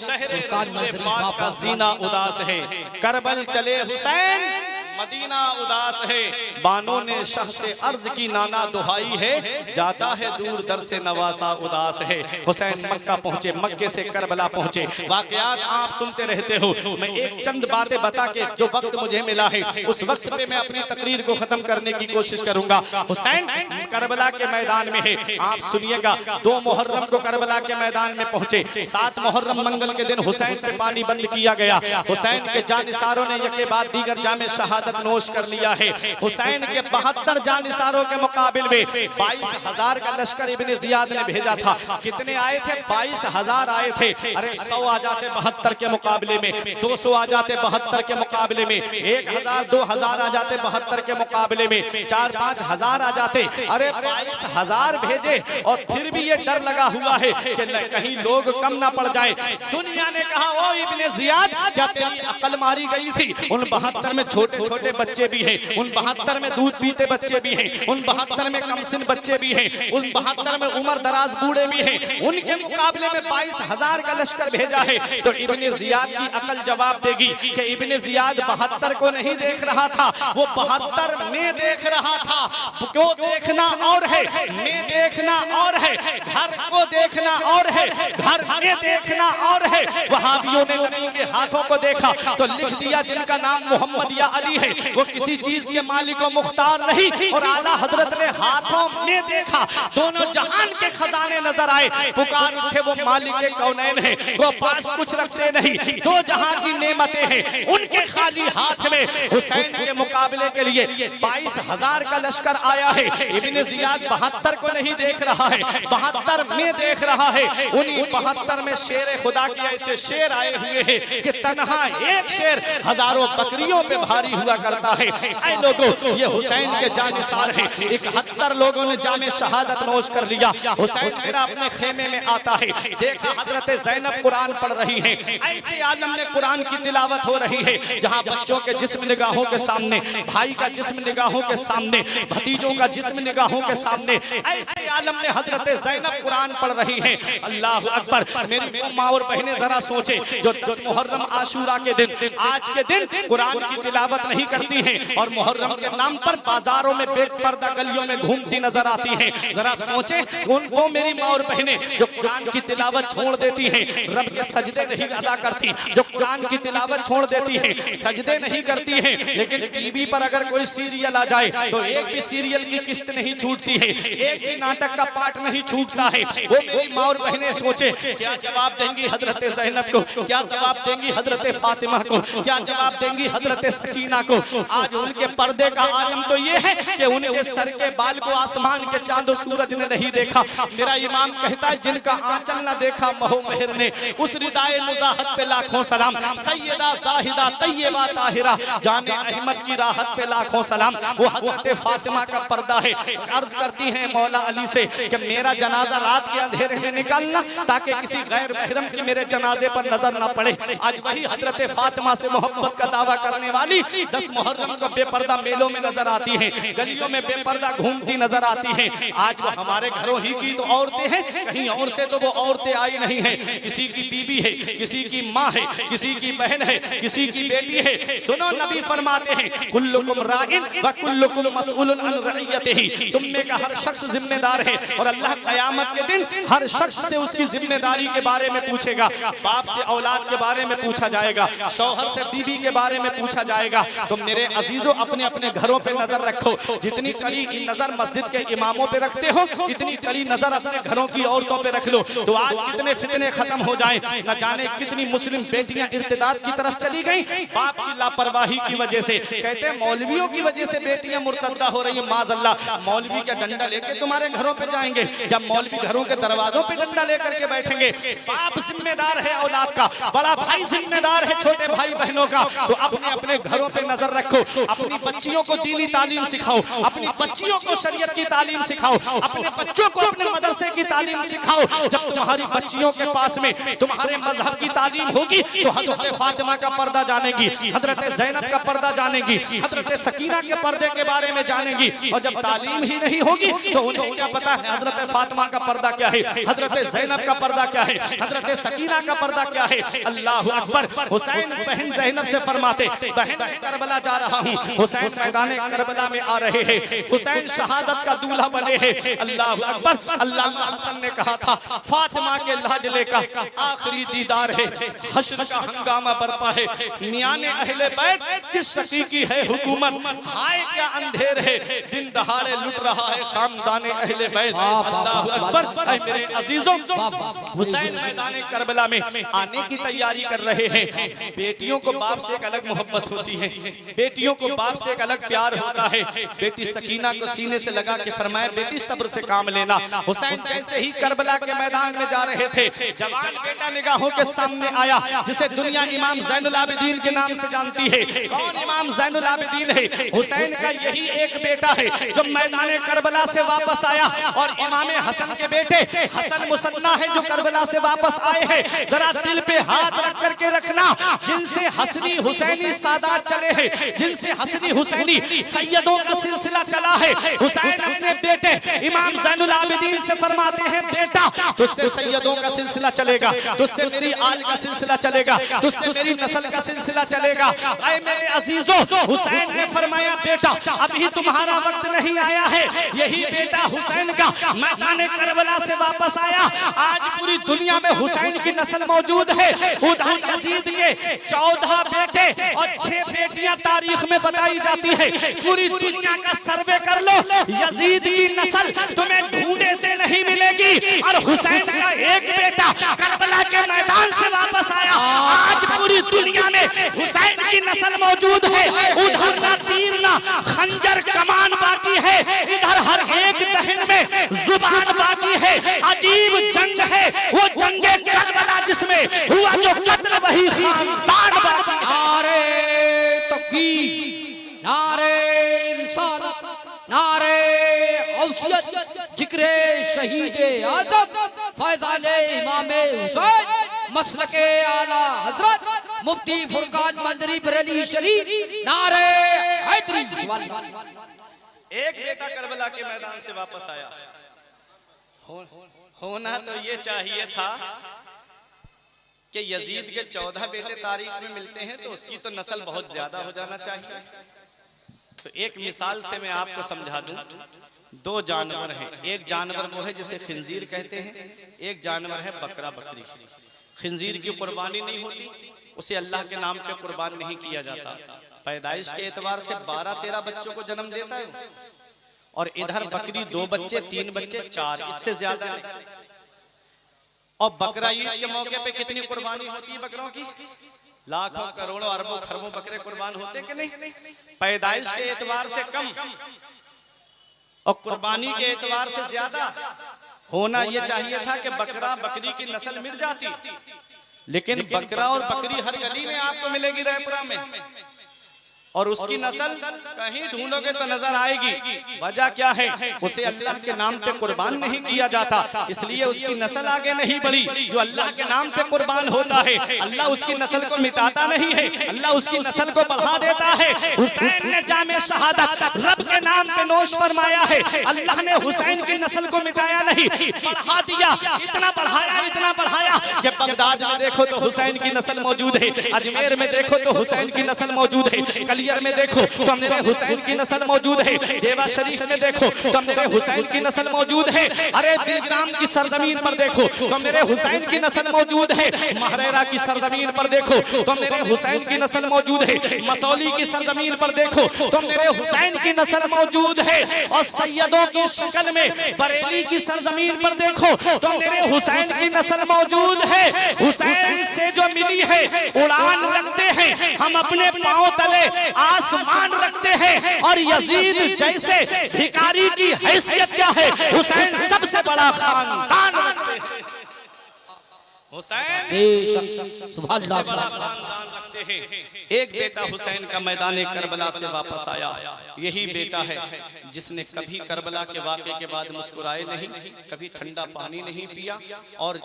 शहरे रसूल पाक का सीना उदास है, करबल चले हुसैन मदीना उदास है। बानों ने शाह से अर्ज की, नाना दुहाई है, जाता है दूर दर से नवासा उदास है। हुसैन मक्का पहुंचे, मक्के से करबला पहुंचे। वाकयात आप सुनते रहते हो, मैं एक चंद बातें बता के जो वक्त मुझे मिला है उस वक्त पे मैं अपनी तकरीर को खत्म करने की कोशिश करूंगा। हुसैन करबला के मैदान में है, आप सुनिएगा। 2 मुहर्रम को करबला के मैदान में पहुंचे। 7 मुहर्रम मंगल के दिन हुसैन पे पानी बंद किया गया। हुसैन के जानिसारों ने यके बाद दीगर जामे शहादत नोश कर लिया है। हुसैन के 72 जानिसारों के मुकाबिल में 22,000 का लश्कर इब्ने जियाद ने भेजा था। कितने आए थे? 22,000 आए थे। अरे 100 आ जाते 72 के मुकाबले में, 200 आ जाते 72 के मुकाबले में, 1,000 2,000 आ जाते 72 के मुकाबले में, 4-5 हजार आ जाते। अरे 22,000 भेजे और फिर भी ये डर लगा हुआ है कि कहीं लोग कम ना पड़ जाए। दुनिया ने कहा, ओ इब्ने जियाद क्या तेरी अकल मारी गई थी? उन 72 में छोटे छोटे बच्चे भी हैं, उन 72 में दूध पीते बच्चे भी हैं, उन 72 में कमसिन बच्चे भी हैं, उन 72 में उम्र दराज बूढ़े भी हैं। उनके मुकाबले में 22,000 का लश्कर भेजा है। तो इब्ने जियाद की अकल जवाब देगी कि इब्ने जियाद 72 को नहीं देख रहा था, वो 72 में देख रहा था। क्यों देखना और है, में देखना और है, घर को देखना और है, घर में देखना और है। वहाबियों ने नबी के हाथों को देखा तो लिख दिया जिनका नाम मोहम्मद या अली है, वो किसी चीज के मालिक और मुख्तार नहीं। और आला हजरत ने हाथों में देखा, दोनों जहान के खजाने नजर आए। पुकार उठे, वो मालिक कौनैन है, वो पास कुछ रखते नहीं, 2 जहान की नेमतें हैं उनके खाली हाथ में। हुसैन के मुकाबले के लिए 22,000 का लश्कर आया है। इब्ने जियाद 72 को नहीं देख रहा है, 72 में देख रहा है। उन्हीं 72 में शेर खुदा के ऐसे शेर आए हुए हैं कि तन्हा एक शेर हजारों बकरियों पे भारी हुआ करता है। ऐ लोगों, ये हुसैन के जानिसार हैं। 71 लोगों ने जामे शहादत नोश कर लिया। हुसैन मेरा अपने खेमे में आता है, देखा हजरत ज़ैनब कुरान पढ़ रही हैं। ऐसे आलम में कुरान की तिलावत हो रही है जहां बच्चों के जिस्म निगाहों के सामने, भाई का जिस्म निगाहों के सामने, भतीजों का जिस्म निगाहों के सामने, ऐसे आलम में हजरत ज़ैनब कुरान पढ़ रही हैं। अल्लाह अकबर। मेरी माँ और बहनें जरा सोचे, जो 10 मुहर्रम आशूरा के दिन, आज के दिन कुरान की तिलावत नहीं करती हैं और मुहर्रम के नाम पर बाजारों में बेपर्दा गलियों में घूमती नजर आती हैं, जरा सोचे उनको मेरी माँ और बहनें जो कुरान की तिलावत छोड़ देती हैं, रब के सजदे नहीं अदा करती, जो कुरान की तिलावत छोड़ देती हैं, सजदे नहीं करती हैं, लेकिन टीवी पर अगर कोई सीरियल आ जाए तो एक भी सीरियल की किस्त नहीं छूटती है, एक भी नाटक का पार्ट नहीं छूटता है। वो मेरी माँ और बहनें सोचे क्या जवाब देंगी हजरत ज़ैनब को, क्या जवाब देंगी हजरत फातिमा को, क्या जवाब देंगी हजरत सकीना को। आज उनके पर्दे का आलम तो ये है कि उनके सर के बाल को आसमान के चांद और सूरज ने नहीं देखा। मेरा इमाम कहता है जिनका आंचल न देखा महो मेहर ने, उस रिदाए मुजाहत पे लाखों सलाम। सैयदा जाहिदा तैयबा ताहिरा जाने अहमद की राहत पे लाखों सलाम। वो हजरत फातिमा का पर्दा है। अर्ज करती हैं मौला अली से कि मेरा जनाजा रात के अंधेरे में निकालना ताकि किसी गैर महरम की मेरे जनाजे पर नजर न पड़े। आज वही हजरत फातिमा से मोहब्बत का दावा करने वाली 10 मुहर्रम को बेपर्दा मेलों में नजर आती हैं, गलियों में बेपर्दा घूमती नजर आती हैं। आज वो हमारे घरों ही की तो औरतें हैं, कहीं और से तो वो औरतें आई नहीं हैं। किसी की बीबी है, किसी की माँ है, किसी की बहन है, किसी की की बेटी है। सुनो नबी फरमाते हैं कुल्लुकुम राइन व कुल्लुकुम मसऊलुन अन रइयतिही, तुम में का हर शख्स जिम्मेदार है और अल्लाह क़यामत के दिन हर शख्स से उसकी जिम्मेदारी के बारे में पूछेगा। बाप से औलाद के बारे में पूछा जाएगा, शौहर से बीवी के बारे में पूछा जाएगा। तो मेरे अजीजों अपने अपने घरों पे नजर रखो। जितनी कड़ी नजर मस्जिद के इमामों पे रखते हो इतनी कड़ी नजर अपने घरों की औरतों पे रख लो। तो आज कितने फितने खत्म हो जाएं, न जाने कितनी मुस्लिम बेटियां इर्तिदाद की तरफ चली गईं बाप की लापरवाही की वजह से। कहते हैं मौलवियों की वजह से बेटियां मुर्तद्दा हो रही हैं। माज़अल्लाह, मौलवी का डंडा लेके तुम्हारे घरों पे जाएंगे क्या? मौलवी घरों के दरवाजों पे डंडा लेकर के बैठेंगे? बाप जिम्मेदार है औलाद का, बड़ा भाई जिम्मेदार है छोटे भाई बहनों का। तो अपने अपने घरों पे नजर रखो, अपनी बच्चियों को दीनी तालीम सिखाओ, अपनी बच्चियों को शरीयत की तालीम सिखाओ, अपने बच्चों को अपने मदरसे की तालीम सिखाओ। जब तुम्हारी बच्चियों के पास में तुम्हारे मजहब की तालीम होगी तो हजरत फातिमा का पर्दा जानेगी, हजरत ज़ैनब का पर्दा जानेगी, हजरत सकीना के पर्दे के बारे में जानेगी। और जब तालीम ही नहीं होगी तो उन्हें क्या पता है हजरत फातिमा का पर्दा क्या है, हजरत ज़ैनब का पर्दा क्या है, हजरत सकीना का पर्दा क्या है। अल्लाह अकबर। हुसैन बहन ज़ैनब से फरमाते, बहन मैं करबला जा रहा हूँ। हुसैन मैदान करबला में आ रहे हैं, हुसैन शहादत का दूल्हा बने हैं। अल्लाह अकबर। अल्लामा हसन ने कहा था फातिमा के लाडले का आखिरी दीदार है, हश्र का हंगामा बरपा है। मियाने अहले बैत किस शकीकी है हुकूमत, हाय क्या अंधेर है, दिन दहाड़े लुट रहा है खामदाने अहले बैत। अल्लाह अकबर। ऐ मेरे अजीजों, हुसैन मैदान करबला में आने की तैयारी कर रहे हैं। बेटियों को बाप से एक अलग मोहब्बत होती है, बेटियों को बाप से एक अलग प्यार होता है। बेटी सकीना को सीने से लगा के फरमाया बेटी सब्र से काम लेना। हुसैन जैसे ही करबला के मैदान में जा रहे थे, जवान बेटा निगाहों के सामने आया जिसे दुनिया इमाम ज़ैनुल आबिदीन के नाम से जानती है। कौन इमाम ज़ैनुल आबिदीन है? हुसैन का यही एक बेटा है जो मैदान करबला से वापस आया। और इमाम हसन के बेटे हसन मुसन्ना है जो करबला से वापस आए हैं। जरा दिल पे हाथ रख करके रखना, जिनसे हसनी हुसैनी सादात चले हैं, जिनसे हसनी हुसैनी सैयदों का सिलसिला चला है। हुसैन अपने बेटे इमाम ज़ैनुल आबिदीन से फरमाते हैं बेटा तुझसे सैयदों का सिलसिला चलेगा, तुझसे मेरी आल का सिलसिला चलेगा, तुझसे मेरी नस्ल का सिलसिला चलेगा। ऐ मेरे अजीजों, हुसैन ने फरमाया बेटा अभी तुम्हारा वक्त नहीं आया है। यही बेटा हुसैन का मैदान करबला से वापस आया। आज पूरी दुनिया में हुसैन की नस्ल मौजूद है। उधर यजीद के 14 बेटे और 6 बेटियां तारीख में बताई जाती है। पूरी दुनिया का सर्वे कर लो, यजीद की नस्ल तुम्हें ढूंढे से नहीं मिलेगी। और हुसैन का एक बेटा करबला के मैदान से वापस आया। आज पूरी दुनिया में हुसैन की नस्ल मौजूद है। उधर ना तीर ना खंजर कमान बाकी है, इधर हर एक दहन में जुबान बाकी है। अजीब जंग है वो जंगे करबला जिसमें हुआ जो कत्ल वही खानदान बाकी। नारे तकबीर, नारे रिसालत, नारे औसियत, जिक्रे शहीदे आज़म फैज़ाने इमामे हुसैन, मसलके आला हजरत मुफ्ती फुरकान मंदरी बरेली शरीफ, नारे हैदरी। एक बेटा करबला के मैदान से वापस आया। होना तो ये चाहिए था कि यजीद के 14 बेटे तारीख में मिलते हैं तो उसकी तो नस्ल बहुत ज्यादा हो जाना चाहिए। तो एक मिसाल से मैं आपको समझा दूं। 2 जानवर हैं, एक जानवर वो है जिसे खिंजीर कहते हैं, एक जानवर है बकरा बकरी। खिंजीर की कुर्बानी नहीं होती, उसे अल्लाह के नाम पे कुर्बान नहीं किया जाता। पैदाइश के एतबार से 12-13 बच्चों को जन्म देता है। और इधर बकरी 2 बच्चे 3 बच्चे 4, इससे ज्यादा नहीं। और बकरा ईद के मौके पे कितनी कुर्बानी होती है बकरों की? लाखों करोड़ों अरबों खरबों बकरे कुर्बान होते कि नहीं? पैदाइश के एतबार से कम और कुर्बानी के एतबार से ज्यादा। होना यह चाहिए था कि बकरा बकरी की नस्ल मिल जाती, लेकिन बकरा और बकरी हर गली में आपको मिलेगी रायपुरा में, और उसकी नस्ल कहीं ढूंढोगे तो नजर आएगी। वजह क्या है? उसे अल्लाह के नाम पे कुर्बान नहीं किया जाता, इसलिए उसकी नस्ल आगे नहीं बढ़ी। जो अल्लाह के नाम पे कुर्बान होता है अल्लाह उसकी नस्ल को मिटाता नहीं है, अल्लाह उसकी नस्ल को बढ़ा देता है। हुसैन ने जामे शहादत रब के नाम पे नोश फरमाया है, अल्लाह ने हुसैन की नस्ल को मिटाया नहीं, बढ़ा दिया। इतना बढ़ाया कि बगदाद में देखो तो हुसैन की नस्ल मौजूद है, अजमेर में देखो तो हुसैन की नस्ल मौजूद है, कलियर में देखो तो मेरे हुसैन की नस्ल मौजूद है, देवा शरीफ में देखो तो मेरे हुसैन की नस्ल मौजूद है, अरे बिलग्राम की सरजमीन पर देखो तो मेरे हुसैन की नस्ल मौजूद है, महरेरा की सरजमीन पर देखो तो मेरे हुसैन की नस्ल मौजूद है, मसौली की सरजमीन पर देखो तो मेरे हुसैन की नस्ल मौजूद है, और सैयदों की शक्ल में बरेली की सरजमीन पर देखो तो मेरे हुसैन की नस्ल मौजूद है। हुसैन से जो मिली है उड़ान रखते हैं, हम अपने पांव तले आसमान रखते हैं, और यजीद जैसे भिखारी की हैसियत क्या है, हुसैन सबसे बड़ा खानदान रखते हैं। हुसैन सुभान अल्लाह। बड़ा खानदान रखते हैं। एक बेटा हुसैन का मैदान करबला से वापस आया, यही बेटा है जिसने कभी करबला के वाक़े के बाद मुस्कुराए नहीं, कभी ठंडा पानी नहीं पिया, और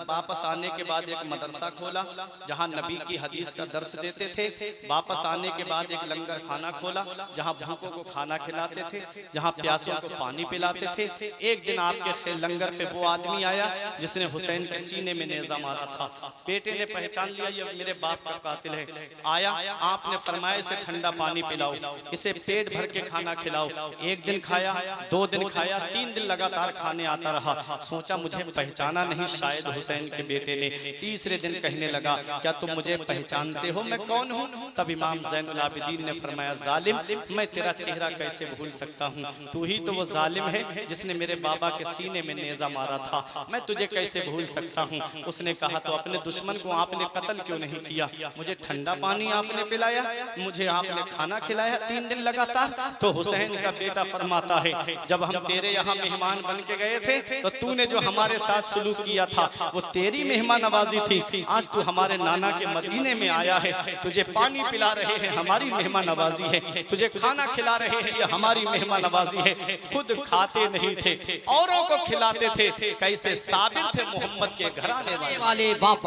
वापस आने के बाद एक मदरसा खोला जहां नबी की हदीस का दर्स देते थे, वापस आने के बाद एक लंगर खाना खोला जहां भूखों को खाना खिलाते थे, जहां प्यासों को पानी पिलाते थे। एक दिन आपके लंगर पे वो आदमी आया जिसने हुसैन के सीने में नेज़ा मारा था, बेटे ने पहचान लिया ये मेरे बाप का कातिल है, आया आपने फरमाया इसे ठंडा पानी पिलाओ, इसे पेट भर के खाना खिलाओ। एक दिन खाया, 2 दिन खाया, 3 दिन लगातार खाने आता रहा, सोचा मुझे पहचाना नहीं शायद हुसैन के बेटे ने। तीसरे दिन कहने लगा क्या तुम मुझे पहचानते हो मैं कौन हूँ? तब इमाम ज़ैनुल आबिदीन ने फरमाया जालिम, मैं तेरा चेहरा कैसे भूल सकता हूँ, तू ही तो वो जालिम है जिसने मेरे बाबा के सीने में नेज़ा मारा था, मैं तुझे कैसे भूल सकता हूँ। उसने कहा तो अपने दुश्मन को आपने कत्ल क्यों नहीं किया, मुझे ठंडा पानी आपने पिलाया, मुझे आपने खाना खिलाया 3 दिन लगातार। तो हुसैन का बेटा फरमाता है जब हम तेरे यहाँ मेहमान बन के गए थे तो तूने जो हमारे साथ सलूक किया था वो तेरी मेहमान नवाजी थी, आज तू हमारे नाना के मदीने में आया है, तुझे पानी पिला रहे हैं हमारी मेहमान नवाजी है, तुझे खाना खिला रहे हैं ये हमारी मेहमान नवाजी है। खुद खाते नहीं थे, औरों को खिलाते थे, कैसे साबिर थे मोहम्मद के घराने वाले बाप।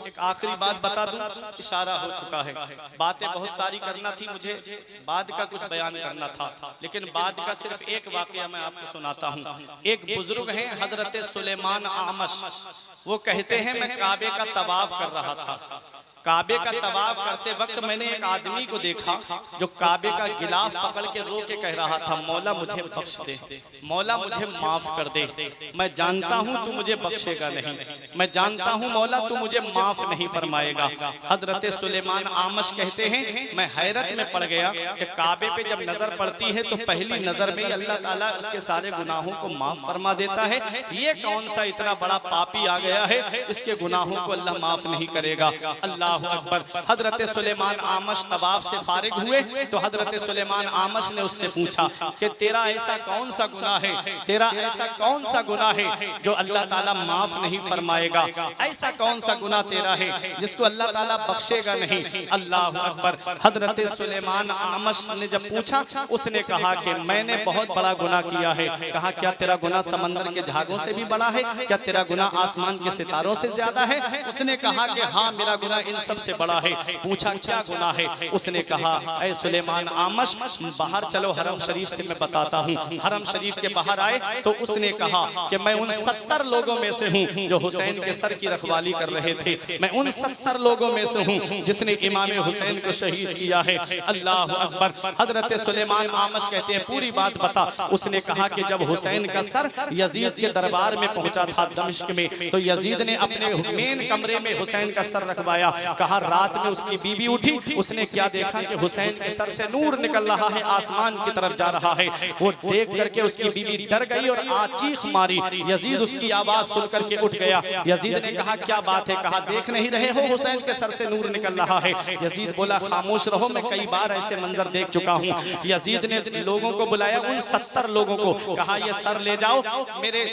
एक आखिरी बात बता दूं, इशारा हो चुका है, बातें बहुत सारी करना थी मुझे, बाद का कुछ बयान करना था, लेकिन बाद का सिर्फ एक वाकया मैं आपको सुनाता हूं। एक बुजुर्ग हैं हजरत सुलेमान आमश, वो कहते हैं मैं काबे का तवाफ कर रहा था, काबे का तवाफ करते वक्त मैंने एक आदमी को देखा जो काबे का गिलाफ पकड़ के रो के कह रहा था मौला मुझे बख्श दे, मौला मुझे माफ कर दे, मैं जानता हूँ तू मुझे बख्शेगा नहीं, मैं जानता हूँ मौला तू मुझे माफ नहीं फरमाएगा। हजरत सुलेमान आमश कहते हैं मैं हैरत में पड़ गया कि काबे पे जब नजर पड़ती है तो पहली नजर में ही अल्लाह ताला उसके सारे गुनाहों को माफ फरमा देता है, ये कौन सा इतना बड़ा पापी आ गया है इसके गुनाहों को अल्लाह माफ नहीं करेगा। अल्लाह अकबर। हजरत सुलेमान आमश तवाफ से फारिग हुए तो हजरत सुलेमान आमश ने उससे पूछा कि तेरा ऐसा कौन सा गुनाह है, तेरा ऐसा कौन सा गुनाह है जो अल्लाह ताला माफ नहीं फरमाएगा, ऐसा कौन सा गुनाह तेरा है जिसको अल्लाह ताला बख्शेगा नहीं। अल्लाह अकबर। हजरत सुलेमान आमश ने जब पूछा उसने कहा कि मैंने बहुत बड़ा गुनाह किया है। कहा क्या तेरा गुनाह समंदर के झागों से भी बड़ा है, क्या तेरा गुनाह आसमान के सितारों से ज्यादा है? उसने कहा कि हाँ मेरा गुनाह इन सब से बड़ा है। पूछा क्या गुनाह है? उसने कहा ऐ सुलेमान आमश बाहर चलो हरम शरीफ से मैं बताता हूँ। हरम शरीफ के बाहर आए तो उसने कहा कि मैं उन 70 लोगों में से हूँ जो हुसैन के सर की रखवाली कर रहे थे, मैं उन 70 लोगों में से हूँ जिसने इमाम हुसैन को शहीद किया है। अल्लाह अकबर। हजरत सुलेमान आमश कहते हैं पूरी बात बता। उसने कहा कि जब हुसैन का सर यजीद के दरबार में पहुंचा था दमिश्क में, तो यजीद ने अपने मेन कमरे में हुसैन का सर रखवाया। कहा रात में उसकी बीबी उठी, उसने क्या देखा कि हुसैन के सर से नूर निकल रहा है, आसमान की तरफ जा रहा है। वो देख करके उसकी बीबी डर गई और चीख मारी। यजीद उसकी आवाज सुन करके उठ गया। यजीद ने कहा क्या बात है? कहा देख नहीं रहे हो हुसैन के सर से नूर निकल रहा है। यजीद बोला खामोश रहो, मैं कई बार ऐसे मंजर देख चुका हूँ। यजीद ने लोगों को बुलाया, उन 70 लोगों को कहा ये सर ले जाओ, मेरे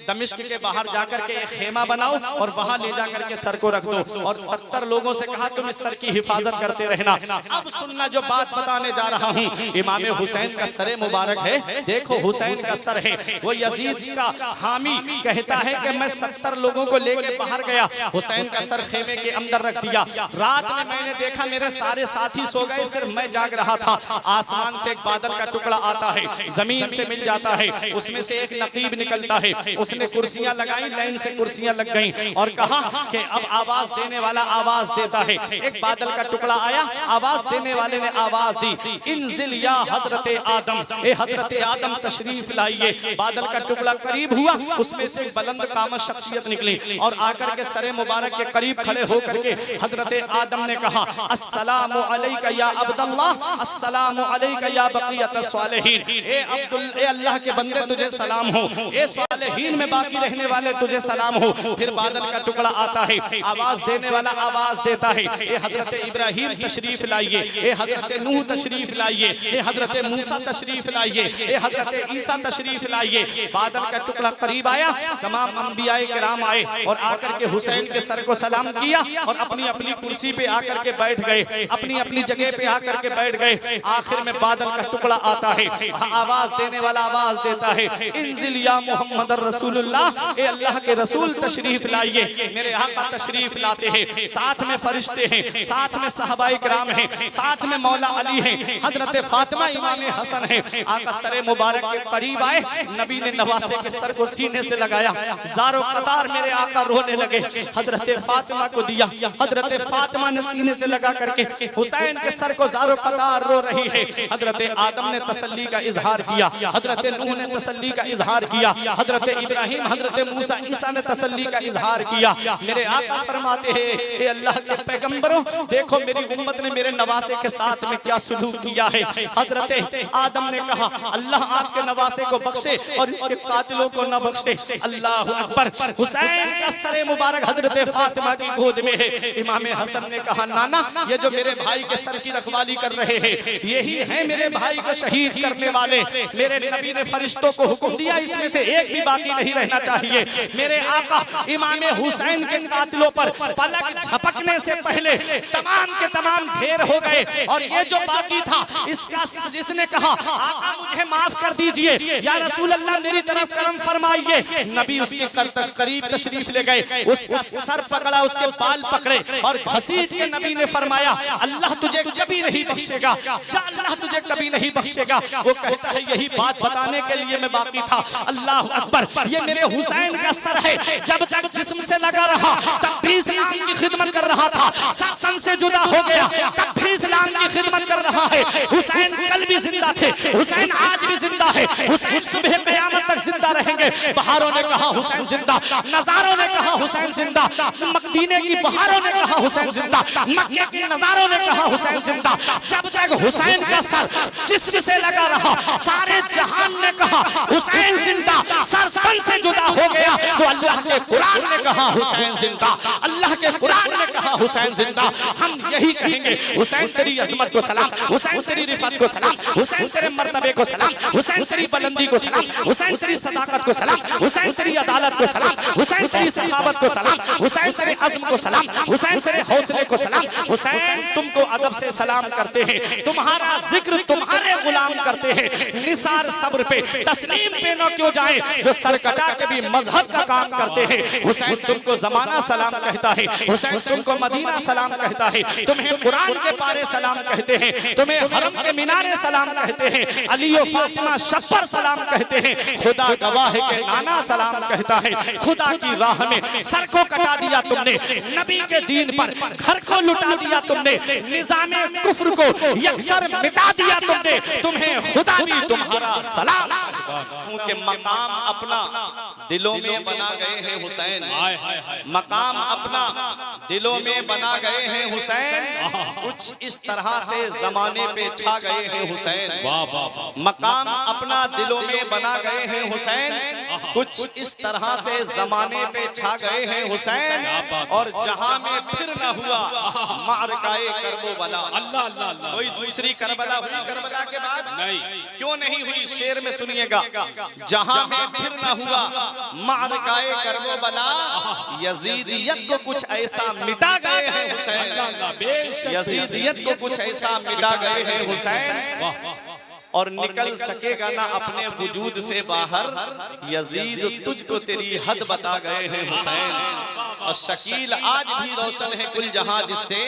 दमिश्क के बाहर जाकर के एक खेमा बनाओ और वहां ले जाकर के सर को रख दो। और 70 लोगों से कहा तुम इस सर की हिफाजत करते रहना। अब सुनना जो बात बताने जा रहा हूँ। इमाम हुसैन का सर मुबारक है, देखो हुसैन का सर है, वो यजीद का हामी कहता है कि मैं 70 लोगों को लेकर बाहर गया, हुसैन का सर खेमे के अंदर रख दिया। रात में मैंने देखा मेरे सारे साथी सो गए, सिर्फ मैं जाग रहा था। आसमान से एक बादल का टुकड़ा आता है, जमीन से मिल जाता है, उसमें से एक नकीब निकलता है। उसने कुर्सियां लगाई, लाइन से कुर्सियां लग गई और कहा कि अब आवाज देने वाला आवाज देता है। एक बादल का टुकड़ा आया, आवाज देने वाले ने आवाज दी, इंजिल या हजरत आदम, ए हजरत आदम तशरीफ लाइए। बादल का टुकड़ा करीब हुआ, उसमें से बुलंद कामत शख्सियत निकली और आकर के सरे मुबारक के करीब खड़े होकर के हजरत आदम ने कहा अस्सलामु अलैका या अब्दुल्लाह, अस्सलामु अलैका या बक़ियत सालिहीन। ए अब्दुल, ए अल्लाह के बंदे तुझे सलाम हो, ए सालिहीन में बाकी रहने वाले तुझे सलाम हो। फिर बादल का टुकड़ा आता है, आवाज देने वाला आवाज देता है, ए हजरत इब्राहिम तशरीफ लाइए, ए हजरत नूह तशरीफ लाइए, ए हजरत मूसा तशरीफ लाइए, ए हजरत ईसा तशरीफ लाइए। बादल का टुकड़ा करीब आया, तमाम अंबियाए किराम आए और आकर के हुसैन के सर को सलाम किया और अपनी अपनी कुर्सी पे आकर के बैठ गए, अपनी अपनी जगह पे आकर के बैठ गए। आखिर में बादल का टुकड़ा आता है, आवाज देने वाला आवाज देता है, इंजिल या मोहम्मद रसूलुल्लाह, ए अल्लाह के रसूल तशरीफ लाइए। मेरे आका तशरीफ लाते हैं, साथ में फरिश्ते हैं, साथ में सहाबाए किराम हैं, साथ में मौला अली हैं, हजरत फातिमा इमाम हसन हैं। आका सरे मुबारक के करीब आए, नबी ने नवासे के सर को सीने से लगाया, ज़ारो कतार मेरे आका रोने लगे। हजरत फातिमा को दिया, हजरत फातिमा ने सीने से लगा करके हुसैन के सर को ज़ारो कतार रो रही है। हजरत आदम ने तसल्ली का इजहार किया, हजरत नूह ने तसल्ली का इजहार किया, हजरत इब्राहिम, हजरत मूसा, ईसा ने तसल्ली का इजहार किया। मेरे आका फरमाते हैं, ए अल्लाह के पैगंबरों, देखो मेरी उम्मत ने मेरे नवासे के साथ में क्या सुलूक किया है। हजरत आदम ने कहा अल्लाह आपके नवासे को बख्शे और इसके कातिलों को न बख्शे। अल्लाह अकबर। हुसैन का सरे मुबारक हजरत फातिमा की गोद में है। इमाम हसन ने कहा नाना, ये जो मेरे भाई के सर की रखवाली कर रहे हैं, यही है मेरे भाई को शहीद करने वाले। मेरे नबी ने फरिश्तों को हुक्म दिया, इसमें से एक भी बाकी नहीं रहना चाहिए। मेरे आका इमाम हुसैन के कातिलों पर पलक झपकने से पहले तमाम के तमाम ढेर हो गए और ये जो बाकी था इसका जिसने कहा आका मुझे माफ कर दीजिए या रसूल अल्लाह मेरी तरफ करम फरमाइए, नबी उसके करीब तशरीफ ले गए, उसका सर पकड़ा, उसके बाल पकड़े और घसीट के नबी ने फरमाया अल्लाह तुझे कभी नहीं बख्शेगा, अल्लाह तुझे कभी नहीं बख्शेगा। वो कहता है यही बात बताने के लिए मैं बाकी था। अल्लाह अकबर। ये मेरे हुसैन का सर है, जब तक जिस्म से लगा रहा तब भी इस्लाम की खिदमत कर रहा था, तन से जुदा हो गया तब भी इस्लाम की खिदमत कर रहा है। हुसैन कल भी जिंदा थे, हुसैन आज भी जिंदा है, हुसैन सुबह क़यामत तक जिंदा रहेंगे। बहारों ने कहा हुसैन जिंदा, नजारों ने कहा हुसैन जिंदा, मदीने की बहारों ने कहा हुसैन जिंदा, मक्के की नजारों ने कहा हुसैन जिंदा। जब तक हुसैन का सर जिस्म से लगा रहा सारे जहान ने कहा हुसैन जिंदा, सर तन से जुदा हो गया तो अल्लाह के कुरान ने कहा हुसैन जिंदा, अल्लाह के कुरान ने कहा हुसैन जिंदा। हम यही कहेंगे हुसैन तेरी अजमत को सलाम, हुसैन तेरी रिफत को सलाम, हुसैन तेरे मर्तबे को सलाम, हुसैन तेरी बुलंदी को सलाम, हुसैन तेरी सदाकत को सलाम, हुसैन तेरी अदालत को सलाम, हुसैन तेरी सखावत को सलाम, हुसैन तेरे अज़्म को सलाम, हुसैन तेरे हौसले को सलाम। हुसैन तुमको अदब से सलाम करते हैं, तुम्हारा जिक्र तुम्हारे गुलाम करते हैं। निसार सब्र पे तस्लीम पे न क्यों जाए जो सर कटा के भी मजहब का काम करते हैं। हुसैन तुमको जमाना सलाम कहता है, हुसैन तुमको मदीना सलाम कहता है, तुम्हें कुरान के पारे सलाम कहते हैं, तुम्हें हरम के मीनारे सलाम कहते हैं, अली और फातिमा शब्बर सलाम कहते हैं, खुदा गवाह के नाना सलाम कहता है। खुदा की राह में सर को कटा दिया तुमने, नबी के दीन पर घर को लुटा दिया तुमने, निजामे कुफ्र को यकसर मिटा दिया तुमने, तुम्हें खुदा भी तुम्हारा सलाम। उनके मकाम अपना दिलों में बना गए हैं हुसैन, मकाम अपना दिलों में बना गए हैं हुसैन, कुछ इस तरह से जमाने पे छा गए हैं हुसैन। मकाम अपना दिलों में बना गए हैं हुसैन, कुछ इस तरह से जमाने पे छा गए हैं हुसैन। और जहां में फिर न हुआ मारकाए करबो बला, अल्लाह अल्लाह अल्लाह, कोई दूसरी करबला हुई करबला के बाद? नहीं, क्यों नहीं हुई? शेर में सुनिएगा, जहां में फिर न हुआ मारकाए करबो बला, यजीदियत को कुछ ऐसा मिटा गए हैं हुसैन, यजीदियत को कुछ ऐसा मिटा गए हैं हुसैन, वाह और निकल सकेगा ना अपने वजूद से बाहर। यजीद तुझको तेरी हद बता गए हैं हुसैन, और शकील आज भी रोशन है कुल जहां जिससे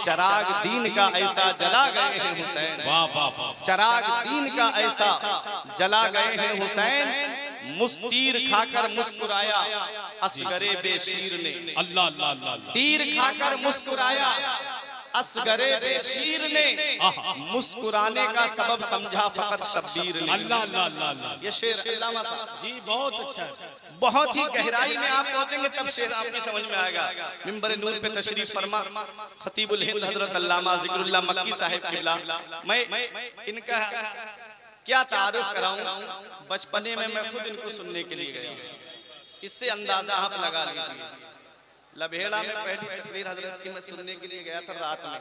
चराग दीन का ऐसा जला गए हैं हुसैन। वाह वाह वाह, चराग दीन का ऐसा जला गए हैं हुसैन। तीर खाकर मुस्कुराया असगरे बेशीर ने, अल्लाह अल्लाह अल्लाह, तीर खाकर मुस्कुराया असगरे बेशीर ने, मुस्कुराने का सबब समझा फकत शब्बीर ने। अल्लाह अल्लाह अल्लाह अल्लाह, ये शेर अल्लामा साहब जी बहुत अच्छा है। बहुत ही गहराई में आप पहुंचेंगे तब शेर आपकी समझ में आएगा। मिंबर नूर पे तशरीफ फरमा खतीबुल हिंद हजरत अल्लामा जिक्रुल्लाह मक्की साहिब किबला, मैं इनका क्या तारुफ कराऊं, बचपने में मैं खुद इनको सुनने के लिए गया, इससे अंदाजा आप लगा लीजिए। लबेड़ा में पहली तकरीर हजरत की मैं सुनने के लिए गया था रात में।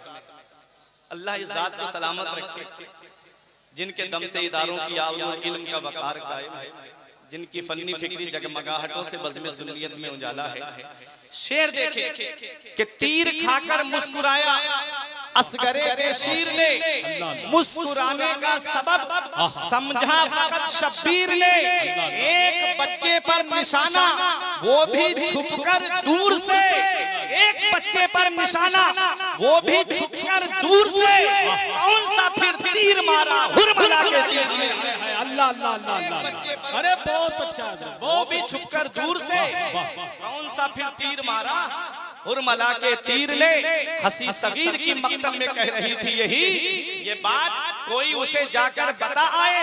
अल्लाह इस जात को सलामत रखे जिनके दम से इदारों की आवाज़ और इल्म का वकार कायम है, जिनकी फन्नी फिक्री जगमगाहटों से बज़्म सुन्नियत में उजाला है। शेर देखे कि तीर खाकर मुस्कुराया असगरे बेशीर ने, मुस्कुराने का सबब समझा फकत शब्बीर ने। एक बच्चे पर निशाना वो भी छुपकर दूर से, एक बच्चे पर निशाना वो भी छुपकर दूर से, कौन सा फिर तीर मारा हुरमला के तीर ने। अल्लाह अल्लाह अल्लाह अल्लाह, अरे बहुत अच्छा है, वो भी छुपकर दूर से, कौन सा फिर तीर मारा हुरमला के तीर ने। हसी सगीर की मकतब में कह रही थी यही ये बात, कोई उसे जाकर बता आए